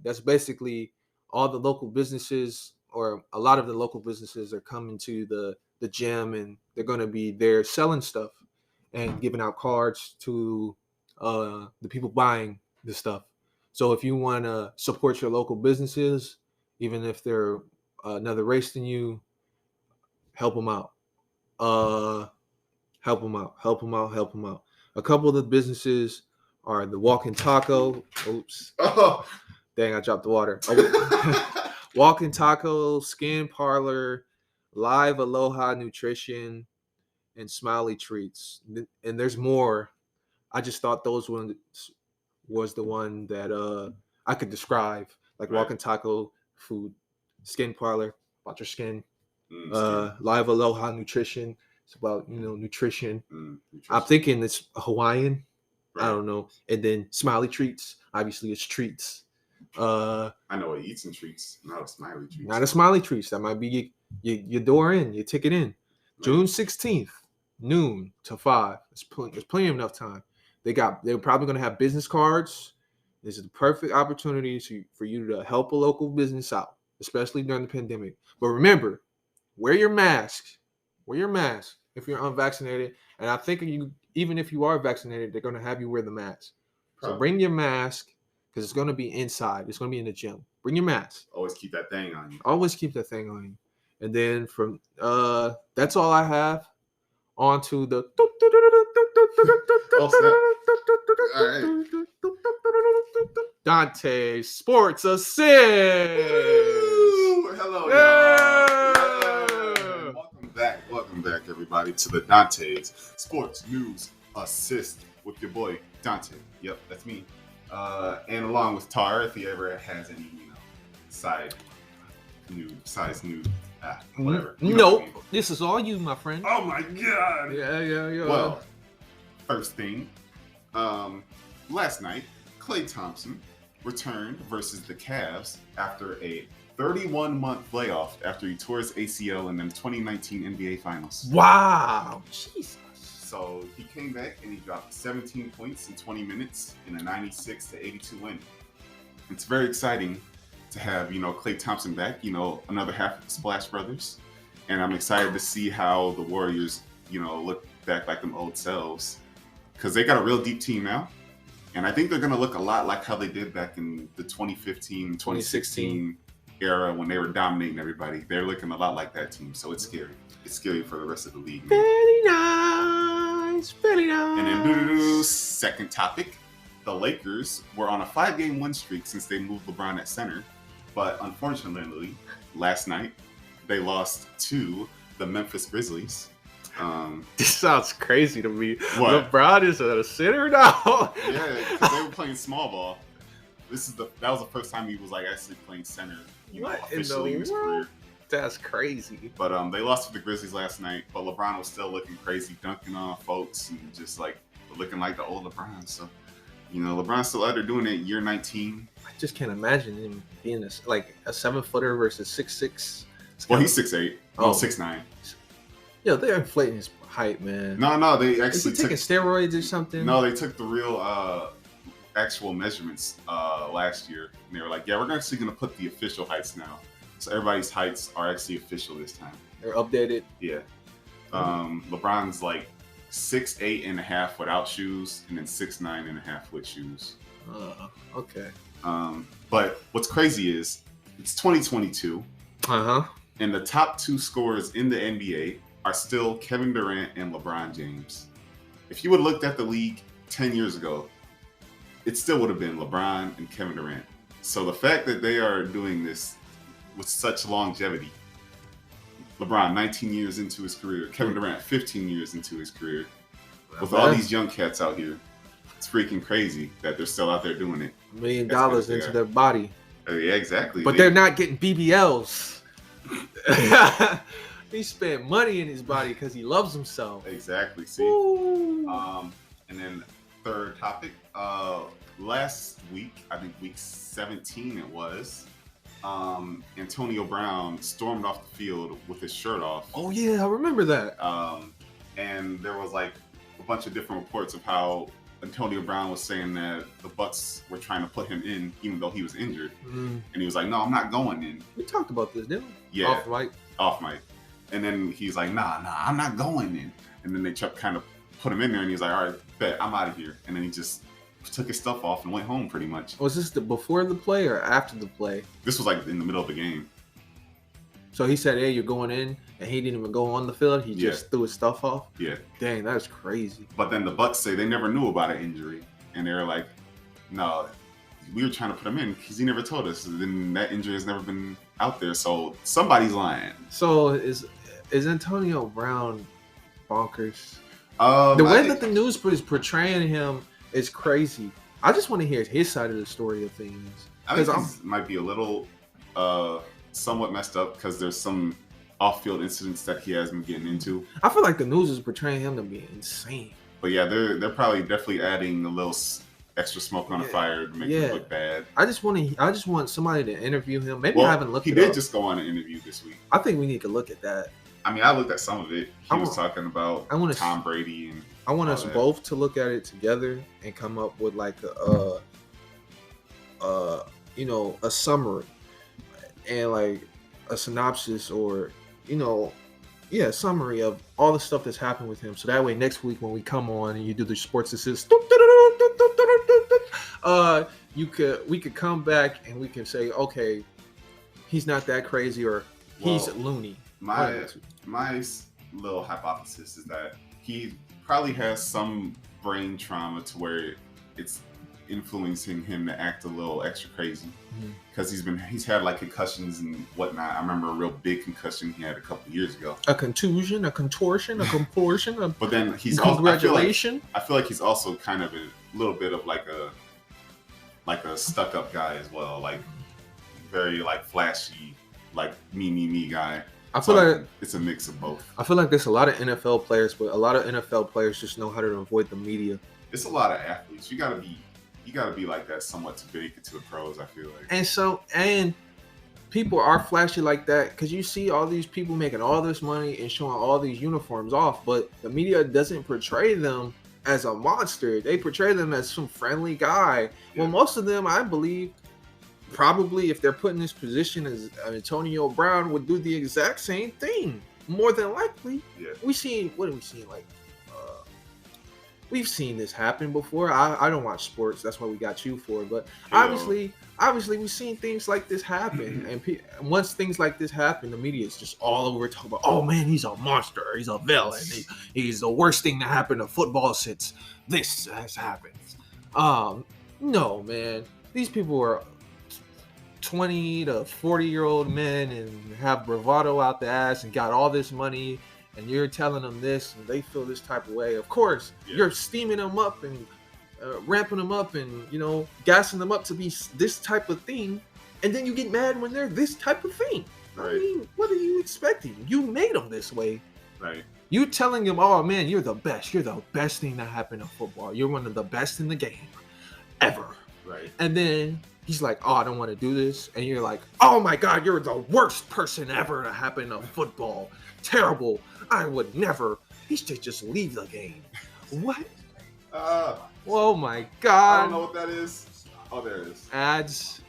that's basically all the local businesses, or a lot of the local businesses, are coming to the gym, and they're going to be there selling stuff and giving out cards to the people buying the stuff. So if you want to support your local businesses, even if they're another race than you, help them out. Help them out. A couple of the businesses are the Walking Taco. Oops. Oh. Dang, I dropped the water. Walking Taco, Skin Parlor, Live Aloha Nutrition, and Smiley Treats. And there's more. I just thought those ones was the one that I could describe. Like right. Walking Taco, food, Skin Parlor, about your skin. Live Aloha Nutrition. It's about, nutrition. I'm thinking it's Hawaiian. Right. I don't know. And then Smiley Treats. Obviously, it's treats. I know it eats and treats. Not a Smiley Treats. Not a Smiley Treats. That might be your door in, your ticket in. Right. June 16th, noon to 5. There's plenty of enough time. They're probably going to have business cards. This is the perfect opportunity for you to help a local business out, especially during the pandemic. But remember, wear your mask. Wear your mask if you're unvaccinated. And I think even if you are vaccinated, they're going to have you wear the mask. Probably. So bring your mask, because it's going to be inside. It's going to be in the gym. Bring your mask. Always keep that thing on you. Always keep that thing on you. And then from that's all I have. On to the Dante Sports Assist. Hello, y'all. Welcome back, everybody, to the Dante's Sports News Assist with your boy Dante. Yep, that's me. And along with Tar, if he ever has any, size nude. Whatever. Nope. This is all you, my friend. Oh my God. Yeah. Well, first thing, last night, Klay Thompson returned versus the Cavs after a 31-month layoff after he tore his ACL in the 2019 NBA Finals. Wow. Jesus. So he came back and he dropped 17 points in 20 minutes in a 96-82 win. It's very exciting to have, Klay Thompson back, another half of the Splash Brothers. And I'm excited to see how the Warriors, look back like them old selves. Because they got a real deep team now. And I think they're going to look a lot like how they did back in the 2015, 2016 era when they were dominating everybody. They're looking a lot like that team. So it's scary. It's scary for the rest of the league. Man. Very nice. Very nice. And then, second topic. The Lakers were on a 5-game win streak since they moved LeBron at center. But unfortunately, last night, they lost to the Memphis Grizzlies. This sounds crazy to me. What? LeBron is at a center now. Yeah, because they were playing small ball. That was the first time he was actually playing center. Officially in his career. That's crazy. But they lost to the Grizzlies last night. But LeBron was still looking crazy, dunking on folks and just looking like the old LeBron. So, LeBron's still out there doing it. Year 19. I just can't imagine him being a 7-footer versus 6'6". Well, he's 6'8". Oh, 6'9". Yo, they're inflating his height, man. No, they actually Is he taking steroids or something? No, they took the real actual measurements last year, and they were like, "Yeah, we're actually going to put the official heights now." So everybody's heights are actually official this time. They're updated. Yeah. LeBron's 6'8" and a half without shoes, and then 6'9" and a half with shoes. Okay. But what's crazy is it's 2022. And the top 2 scorers in the NBA are still Kevin Durant and LeBron James. If you would have looked at the league 10 years ago, it still would have been LeBron and Kevin Durant. So the fact that they are doing this with such longevity, LeBron 19 years into his career, Kevin Durant 15 years into his career, with all these young cats out here, it's freaking crazy that they're still out there doing it. $1 million into their body. Yeah, exactly. But they're not getting BBLs. He spent money in his body because he loves himself. Exactly. See. And then third topic. Last week, I think week 17 it was. Antonio Brown stormed off the field with his shirt off. Oh yeah, I remember that. And there was a bunch of different reports of how Antonio Brown was saying that the Bucks were trying to put him in even though he was injured. And he was like, "No, I'm not going in." We talked about this, didn't we? Yeah. Off mic. And then he's like, nah, I'm not going in. And then they kind of put him in there and he's like, "All right, bet, I'm out of here." And then he just took his stuff off and went home pretty much. Was this before the play or after the play? This was in the middle of the game. So he said, "Hey, you're going in," and he didn't even go on the field. He just threw his stuff off. Yeah. Dang, that's crazy. But then the Bucks say they never knew about an injury, and they were like, "No, we were trying to put him in because he never told us." And then that injury has never been out there, so somebody's lying. So is Antonio Brown bonkers? The way that the news is portraying him is crazy. I just want to hear his side of the story of things. I think he might be a little somewhat messed up because there's some off-field incidents that he has been getting into. I feel like the news is portraying him to be insane. But yeah, they're probably definitely adding a little extra smoke on the fire to make him look bad. I just want somebody to interview him. Maybe I haven't looked it up. He did just go on an interview this week. I think we need to look at that. I mean, I looked at some of it. He was talking about Tom Brady and I want us both to look at it together and come up with a summary and a synopsis or summary of all the stuff that's happened with him. So that way next week when we come on and you do the sports assist, we could come back and we can say, okay, he's not that crazy or he's loony. My little hypothesis is that he probably has some brain trauma to where it's influencing him to act a little extra crazy because he's had concussions and whatnot. I remember a real big concussion he had a couple of years ago. A contusion, a contortion, a compulsion. But then he's congratulations. I feel like he's also kind of a little bit of a stuck-up guy as well, very flashy, me guy. I feel like it's a mix of both. I feel like there's a lot of NFL players, but a lot of NFL players just know how to avoid the media. It's a lot of athletes. You got to be You got to be like that somewhat to make it to the pros, I feel like. And people are flashy like that because you see all these people making all this money and showing all these uniforms off, but the media doesn't portray them as a monster. They portray them as some friendly guy. Yeah. Well, most of them, I believe, probably if they're put in this position as Antonio Brown, would do the exact same thing. More than likely. Yeah. What have we seen? Like, we've seen this happen before. I don't watch sports. That's what we got you for. But obviously, we've seen things like this happen. And once things like this happen, the media is just all over talking about, oh man, he's a monster. He's a villain. He's the worst thing to happen to football since this has happened. No, man. These people are 20 to 40-year-old men and have bravado out the ass and got all this money. And you're telling them this, and they feel this type of way. Of course, you're steaming them up and ramping them up and, gassing them up to be this type of thing. And then you get mad when they're this type of thing. Right. I mean, what are you expecting? You made them this way. Right. You telling them, oh, man, you're the best. You're the best thing that happened in football. You're one of the best in the game ever. Right. And then he's like, oh, I don't want to do this. And you're like, oh, my God, you're the worst person ever to happen in football. Terrible. I would never. He should just leave the game. What? Oh my God. I don't know what that is. Oh, there it is. Ads.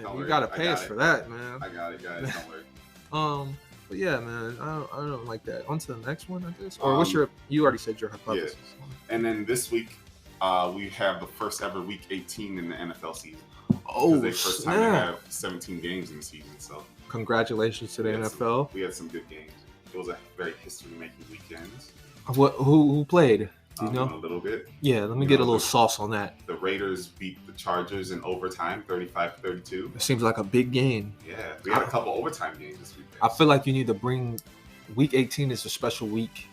You gotta pay us for that, man. I got it, guys. Don't worry. But yeah, man, I don't like that. On to the next one, I guess. Or what's you already said your hypothesis. Yeah. And then this week, we have the first ever Week 18 in the NFL season. Oh, the first time they have 17 games in the season. So congratulations to the NFL. We had some good games. It was a very history-making weekend. Who played? Do you know? A little bit. Yeah, let me get a little sauce on that. The Raiders beat the Chargers in overtime, 35-32. It seems like a big game. Yeah, we had a couple overtime games this weekend. I feel like you need to bring Week 18 is a special week.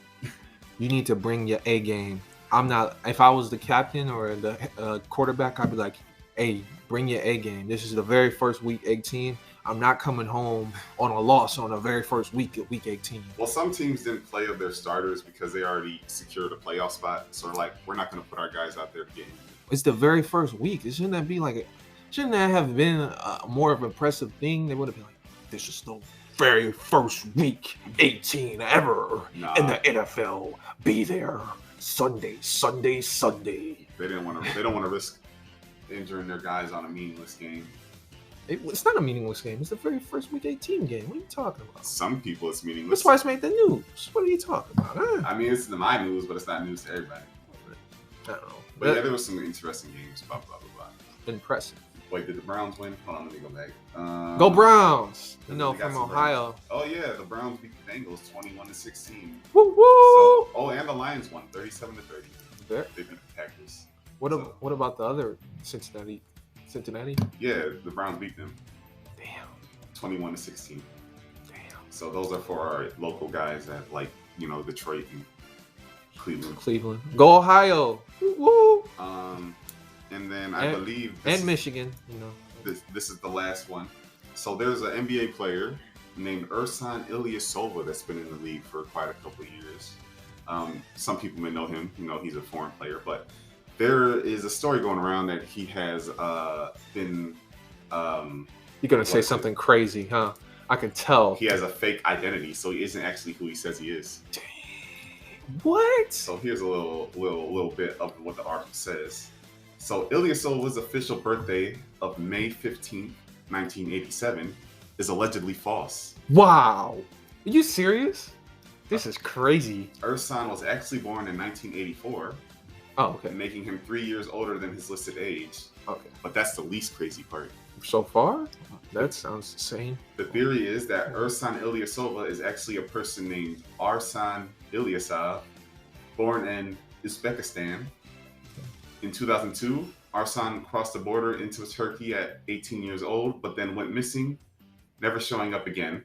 You need to bring your A game. If I was the captain or the quarterback, I'd be like, hey, bring your A game. This is the very first Week 18. I'm not coming home on a loss on the very first week of Week 18. Well, some teams didn't play of their starters because they already secured a playoff spot. So, we're not going to put our guys out there to game. It's the very first week. Shouldn't that have been a more of an impressive thing? They would have been like, this is the very first Week 18 ever in the NFL. Be there Sunday. They don't want to risk injuring their guys on a meaningless game. It's not a meaningless game. It's the very first Week 18 game. What are you talking about? Some people it's meaningless. That's why it's made the news. What are you talking about? I mean, it's my news, but it's not news to everybody. I don't know. But yeah, there was some interesting games. Blah, blah, blah, blah. Impressive. Wait, did the Browns win? Hold on, let me go back. Go Browns! From Ohio. Oh, yeah. The Browns beat the Bengals 21-16. Woo woo! And the Lions won 37-30. There. They beat the Packers. What about the other Cincinnati? Yeah, the Browns beat them. Damn. 21-16. Damn. So those are for our local guys at Detroit and Cleveland. Go Ohio. Woo. And then I believe Michigan. This is the last one. So there's an NBA player named Ersan Ilyasova that's been in the league for quite a couple of years. Some people may know him. He's a foreign player, but there is a story going around that he has been. You're gonna say something crazy, huh? I can tell. He has a fake identity, so he isn't actually who he says he is. Dang. What? So here's a little bit of what the article says. So Ilyasova's official birthday of May 15th, 1987, is allegedly false. Wow. Are you serious? This is crazy. Ersan was actually born in 1984. Oh, okay. Making him 3 years older than his listed age. Okay. But that's the least crazy part. So far? That sounds insane. The theory is that Ersan Ilyasova is actually a person named Arsan Ilyasov, born in Uzbekistan. In 2002, Arsan crossed the border into Turkey at 18 years old, but then went missing, never showing up again.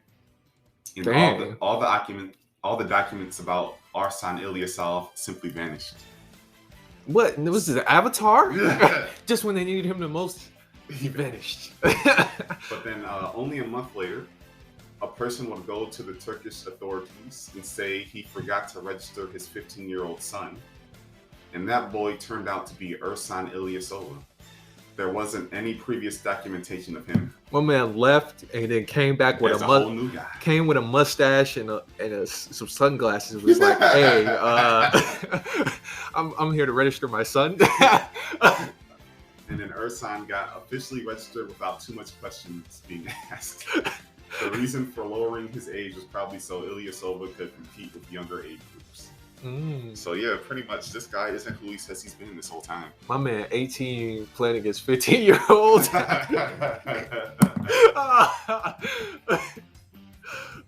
And all the documents about Arsan Ilyasov simply vanished. What? Was it an avatar? Just when they needed him the most, he vanished. But then only a month later, a person would go to the Turkish authorities and say he forgot to register his 15-year-old son. And that boy turned out to be Ersan Ilyasova. There wasn't any previous documentation of him. My man left and then came back with As a whole new guy. Came with a mustache and some sunglasses. It was like, hey, I'm here to register my son. And then Ursan got officially registered without too much questions being asked. The reason for lowering his age was probably so Ilyasova could compete with younger age groups. So yeah, pretty much this guy isn't who he says he's been this whole time. My man, 18 playing against 15-year-olds.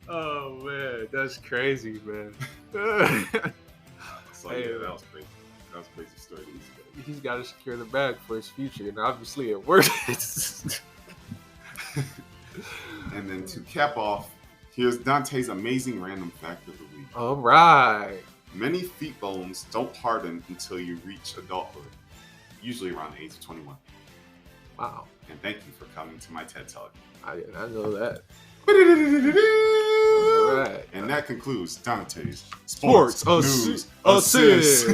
Oh man, that's crazy, man. So yeah, that was crazy. That was a crazy story. He's got to secure the bag for his future, and obviously it worked. And then to cap off, here's Dante's amazing random fact of the week. All right. Many feet bones don't harden until you reach adulthood, usually around the age of 21. Wow. And thank you for coming to my TED Talk. I did not know that. All right. And that concludes Dante's Sports News Assist.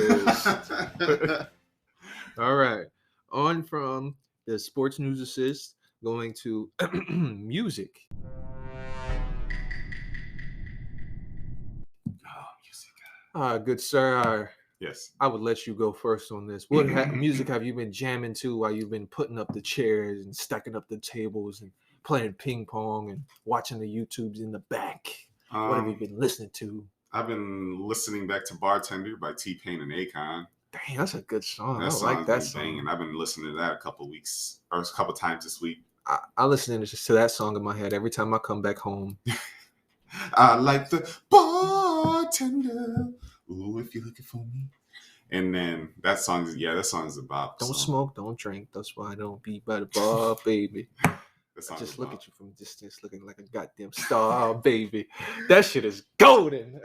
All right. On from the Sports News Assist, going to music. Good sir. Yes. I would let you go first on this. What music have you been jamming to while you've been putting up the chairs and stacking up the tables and playing ping pong and watching the YouTubes in the back? What have you been listening to? I've been listening back to Bartender by T-Pain and Akon. Dang, that's a good song. That I like that song. Banging. I've been listening to that a couple times this week. I listen to that song in my head every time I come back home. I like the bartender. Ooh, if you're looking for me. And then that song is a bop. Don't smoke, don't drink. That's why I don't be by the bar, baby. I just look at you from a distance looking like a goddamn star, baby. That shit is golden.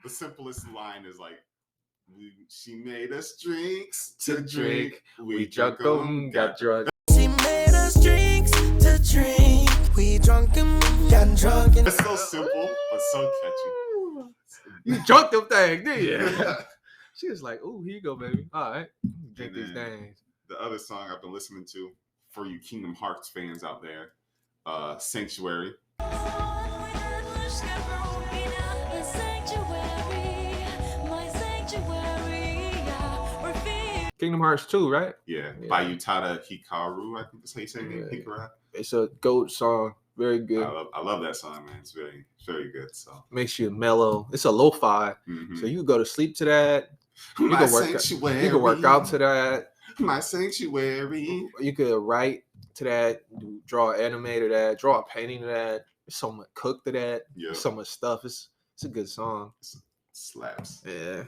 The simplest line is like, she made us drinks to drink. We drunk them, got drunk. She made us drinks to drink. We drunk them, got drunk. It's so simple, but so catchy. You drunk them things, did you? She was like, "Ooh, here you go, baby. All right, drink these things." The other song I've been listening to, for you Kingdom Hearts fans out there, Sanctuary. Kingdom Hearts 2, right? Yeah, by Utada Hikaru, I think that's how you say it. Hikaru. It's a GOAT song. Very good. I love that song, man. It's very good. So makes you mellow. It's a lo-fi, so you can go to sleep to that. You can work out to that. My sanctuary. You could write to that. Draw an anime to that. Draw a painting to that. There's so much cook to that. Yeah. So much stuff. It's a good song. Slaps. Yeah.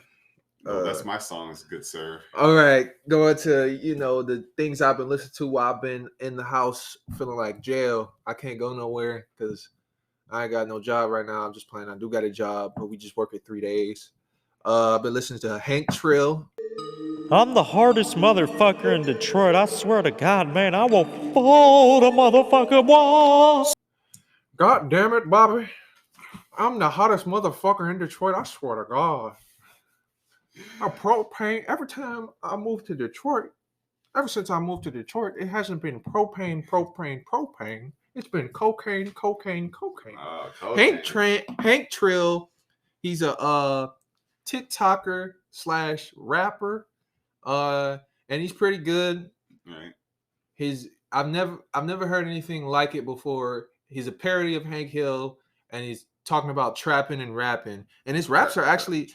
No, that's my song. It's good, sir. All right, going to the things I've been listening to while I've been in the house feeling like jail. I can't go nowhere because I ain't got no job right now. I'm just playing. I do got a job, but we just work it 3 days. I've been listening to Hank Trill. I'm the hardest motherfucker in Detroit. I swear to God, man, I will fold a motherfucking wall. God damn it, Bobby. I'm the hottest motherfucker in Detroit. I swear to God. Propane. Every time I move to Detroit, ever since I moved to Detroit, it hasn't been propane. It's been cocaine. Cocaine. Hank Trill. He's a TikToker / rapper. And he's pretty good. Right. I've never heard anything like it before. He's a parody of Hank Hill, and he's talking about trapping and rapping, and his raps are actually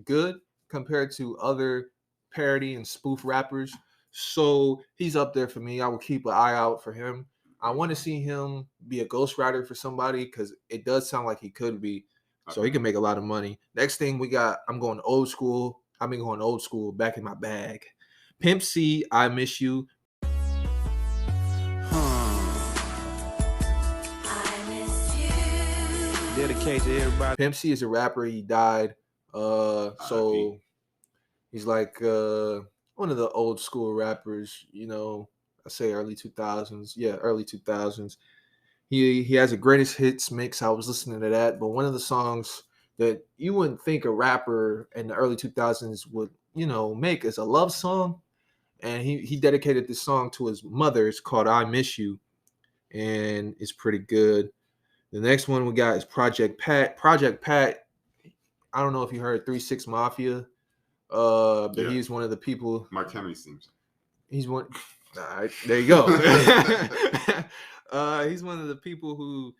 good compared to other parody and spoof rappers. So he's up there for me. I will keep an eye out for him. I want to see him be a ghostwriter for somebody because it does sound like he could be. So he can make a lot of money. Next thing we got, I'm going old school. I've been going old school, back in my bag. Pimp C, I Miss You. Dedicate to everybody. Pimp C is a rapper. He died. So he's like one of the old school rappers. I say early 2000s. Yeah, early 2000s. He has a greatest hits mix. I was listening to that, but one of the songs that you wouldn't think a rapper in the early 2000s would make is a love song, and he dedicated this song to his mother. It's called "I Miss You," and it's pretty good. The next one we got is Project Pat. Project Pat. I don't know if you heard 3-6 Mafia, but Yeah. he's one of the people. Mark Henry seems. He's one. All right, there you go. He's one of the people who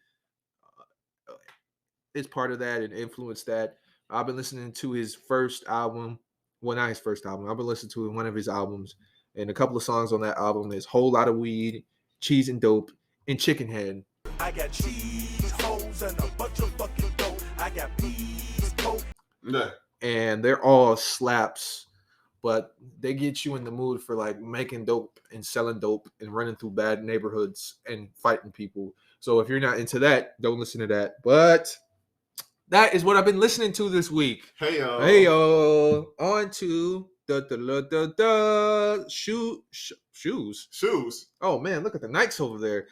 is part of that and influenced that. I've been listening to his first album. Well, not his first album. I've been listening to one of his albums, and a couple of songs on that album is "Whole Lot of Weed," "Cheese and Dope," and "Chicken Head." I got cheese, hoes, and a bunch of fucking dope. I got peas, coke. Yeah. And they're all slaps, but they get you in the mood for like making dope and selling dope and running through bad neighborhoods and fighting people. So if you're not into that, don't listen to that. But that is what I've been listening to this week. Hey yo. Hey yo, on to the shoes. Shoes. Oh man, look at the Nikes over there.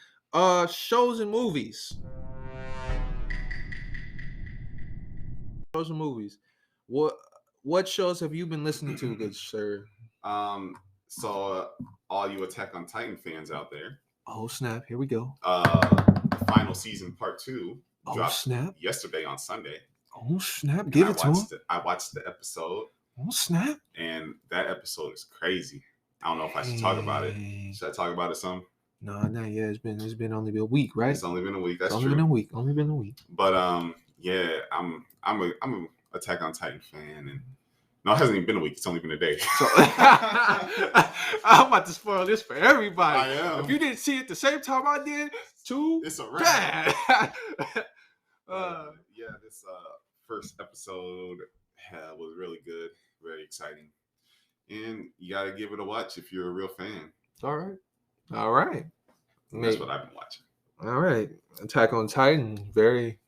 Shows and movies. Shows and movies. What shows have you been listening to, good sir? So all you Attack on Titan fans out there, Oh snap! Here we go. the final season part 2 Oh dropped snap! yesterday on Sunday. Oh snap! And Give it to him. I watched the episode, Oh snap! and that episode is crazy. I don't know if I should talk about it. Hey. Should I talk about it some? No, not yet. It's been only been a week, right? It's only been a week. That's only true. been a week. Only been a week. But yeah, I'm a Attack on Titan fan, and no, it hasn't even been a week. It's only been a day. So I'm about to spoil this for everybody. I am. If you didn't see it the same time I did, too It's a wrap. bad. Yeah, this first episode was really good, very exciting, and you gotta give it a watch if you're a real fan. All right. And that's what I've been watching. All right. Attack on Titan, very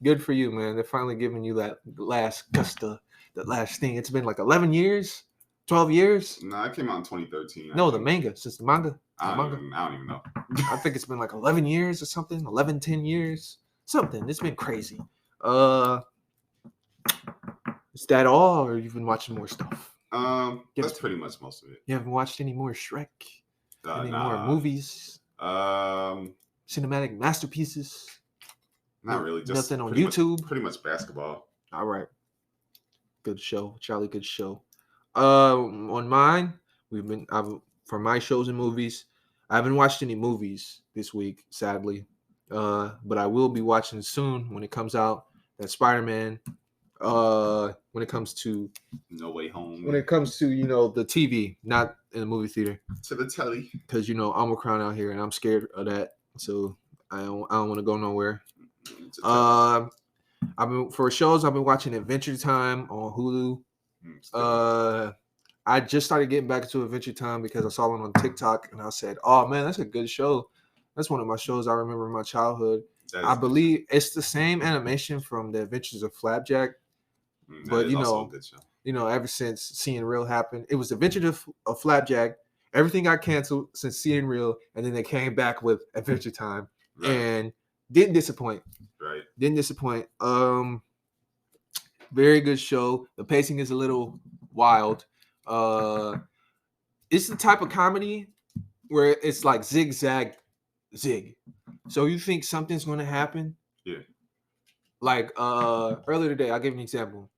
good for you, man. They're finally giving you that last gusta, that last thing. It's been like 11 years, 12 years. No, it came out in 2013. No, the manga, since the manga. I don't even know. I think it's been like 11 years or something, 11, 10 years, something. It's been crazy. Is that all, or you've been watching more stuff? Give That's it to pretty much most of it. You haven't watched any more Shrek? Any more Nah. movies? Um, Cinematic masterpieces? not really. Just Nothing on pretty much- YouTube? pretty much basketball. All right. Good show. Charlie, good show. On mine, for my shows and movies, I haven't watched any movies this week, sadly. But I will be watching soon when it comes out. That Spider-Man. When it comes to No Way Home. the TV, not in the movie theater, To the telly. because Omicron out here and I'm scared of that. So I don't want to go nowhere. To telly. For shows, I've been watching Adventure Time on Hulu. I just started getting back into Adventure Time because I saw it on TikTok and I said, "Oh man, that's a good show. That's one of my shows I remember in my childhood." I believe it's the same animation from The Adventures of Flapjack. But, also a good show. Ever since Seeing Real happened, it was Adventures of Flapjack. Everything got canceled since Seeing Real, and then they came back with Adventure Time, Right. and didn't disappoint. Right. Didn't disappoint. Very good show. The pacing is a little wild. It's the type of comedy where it's like zigzag, zig. So you think something's going to happen? Yeah. Like earlier today, I'll give you an example.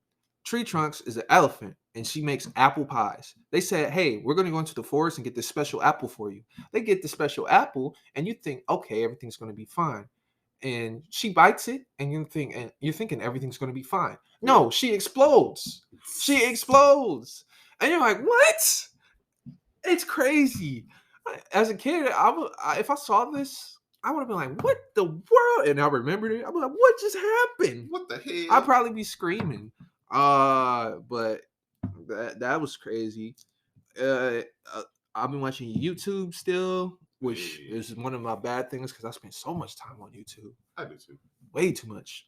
Tree Trunks is an elephant, and she makes apple pies. They said, "Hey, we're going to go into the forest and get this special apple for you." They get the special apple, and you think, "Okay, everything's going to be fine." And she bites it, and you're thinking everything's going to be fine. No, she explodes. She explodes, and you're like, "What?" It's crazy. As a kid, if I saw this, I would have been like, "What the world?" And I remembered it. I'd be like, "What just happened?" What the hell? I'd probably be screaming. But that was crazy. I've been watching YouTube still, which is one of my bad things because I spend so much time on YouTube. I do too. Way too much.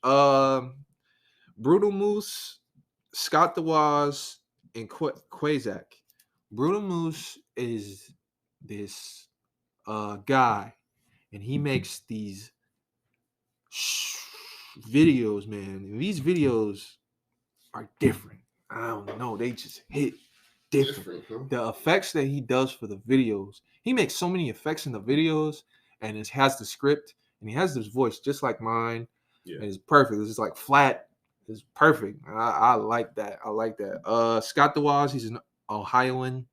Brutal Moose, Scott the Woz, and Quazak. Brutal Moose is this guy, and he makes these videos, man. And these videos are different. I don't know. They just hit different. huh? The effects that he does for the videos, he makes so many effects in the videos, and it has the script, and he has this voice just like mine. Yeah. And it's perfect. It's just like flat. It's perfect. I like that. I like that. Scott DeWaz, he's an Ohioan,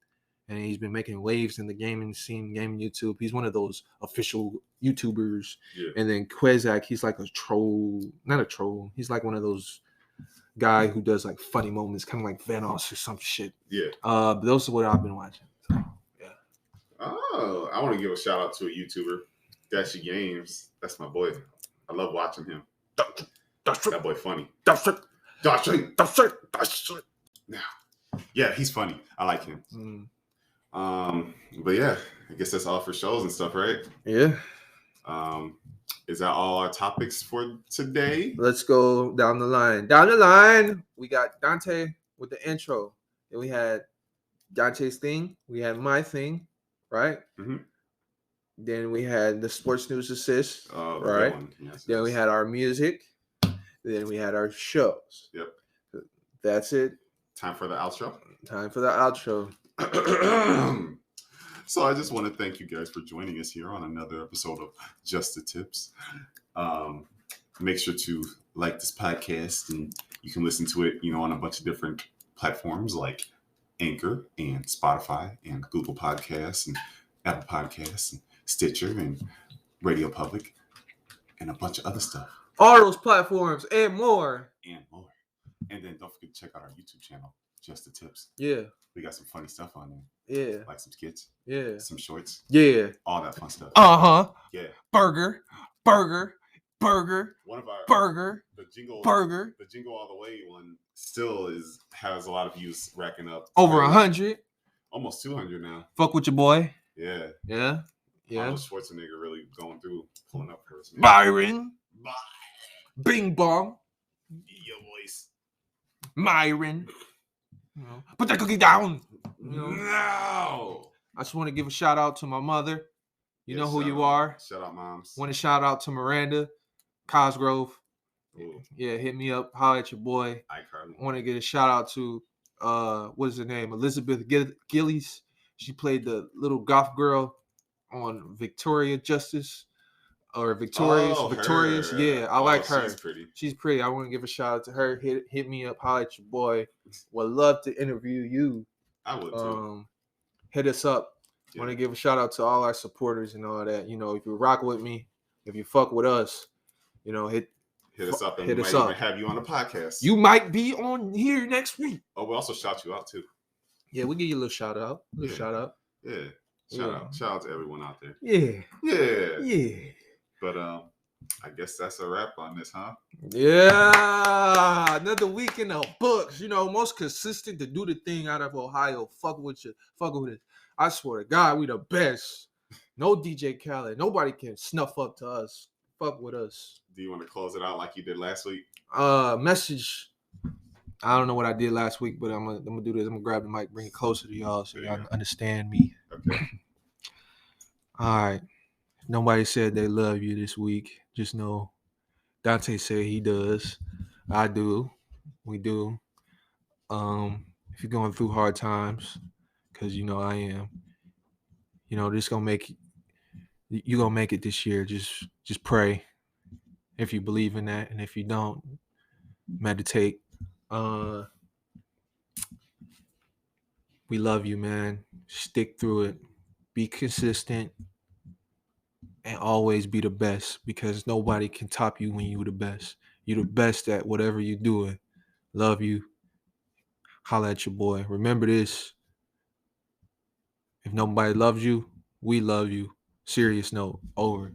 and he's been making waves in the gaming scene, gaming YouTube. He's one of those official YouTubers. Yeah. And then Quezak, he's like a troll, not a troll. He's like one of those guy who does like funny moments, kind of like Vanoss or some shit. Yeah. But those are what I've been watching. So, yeah. Oh, I want to give a shout out to a YouTuber, Dashy Games. That's my boy. I love watching him. That boy funny. Dashy. Yeah, he's funny. I like him. But yeah, I guess that's all for shows and stuff, right? Yeah. Is that all our topics for today? Let's go down the line. Down the line, we got Dante with the intro. Then we had Dante's thing. We had my thing, right? Mhm. Then we had the sports news assist, The right? good one. Yes, Then we yes. had our music. Then we had our shows. Yep. That's it. Time for the outro. Time for the outro. So I just want to thank you guys for joining us here on another episode of Just the Tips. Make sure to like this podcast, and you can listen to it, on a bunch of different platforms like Anchor and Spotify and Google Podcasts and Apple Podcasts and Stitcher and Radio Public and a bunch of other stuff. All those platforms and more. And more. And then don't forget to check out our YouTube channel, Just the Tips. Yeah. We got some funny stuff on there. Yeah. Like some skits, Yeah. some shorts, Yeah. all that fun stuff. Uh-huh. Yeah. Burger. One of our Burger. the jingle all the way one still has a lot of views racking up Over 100. almost 200 now. Fuck with your boy. Yeah. Yeah. Yeah. Arnold Schwarzenegger really going through, pulling up for us. Man. Byron. Bye. Bing bong. Your voice. Myron. Put that cookie down. No. I just want to give a shout out to my mother. You know who shout you out. are. Shout out, moms. Want to shout out to Miranda Cosgrove. Ooh. Yeah, hit me up. Holler at your boy. iCarly. Want to get a shout out to what is her name? Elizabeth Gillies. She played the little goth girl on Victoria Justice or Victorious. Oh, Victorious. her. Yeah, I like her. She's pretty. She's pretty. I want to give a shout out to her. Hit me up. Holler at your boy. Would love to interview you. I would too. Hit us up. Yeah. Want to give a shout out to all our supporters and all that. If you rock with me, if you fuck with us, hit us up, and hit we us might up. even have you on the podcast. You might be on here next week. Oh, we'll also shout you out too. Yeah, we'll give you a little shout out. Yeah. Shout out. Yeah. Shout out to everyone out there. Yeah. Yeah. Yeah. But I guess that's a wrap on this, huh? Yeah. Another week in the books. Most consistent to do the thing out of Ohio. Fuck with it. I swear to God, we the best. No DJ Khaled. Nobody can snuff up to us. Fuck with us. Do you want to close it out like you did last week? Message. I don't know what I did last week, but I'm gonna do this. I'm gonna grab the mic, bring it closer to y'all so y'all understand me. Okay. All right. Nobody said they love you this week. Just know Dante said he does. I do. We do. If you're going through hard times, because I am, this gonna make you gonna make it this year. Just pray if you believe in that, and if you don't, meditate. We love you, man. Stick through it. Be consistent. And always be the best, because nobody can top you when you're the best. You're the best at whatever you're doing. Love you. Holla at your boy. Remember this. If nobody loves you, we love you. Serious note. Over.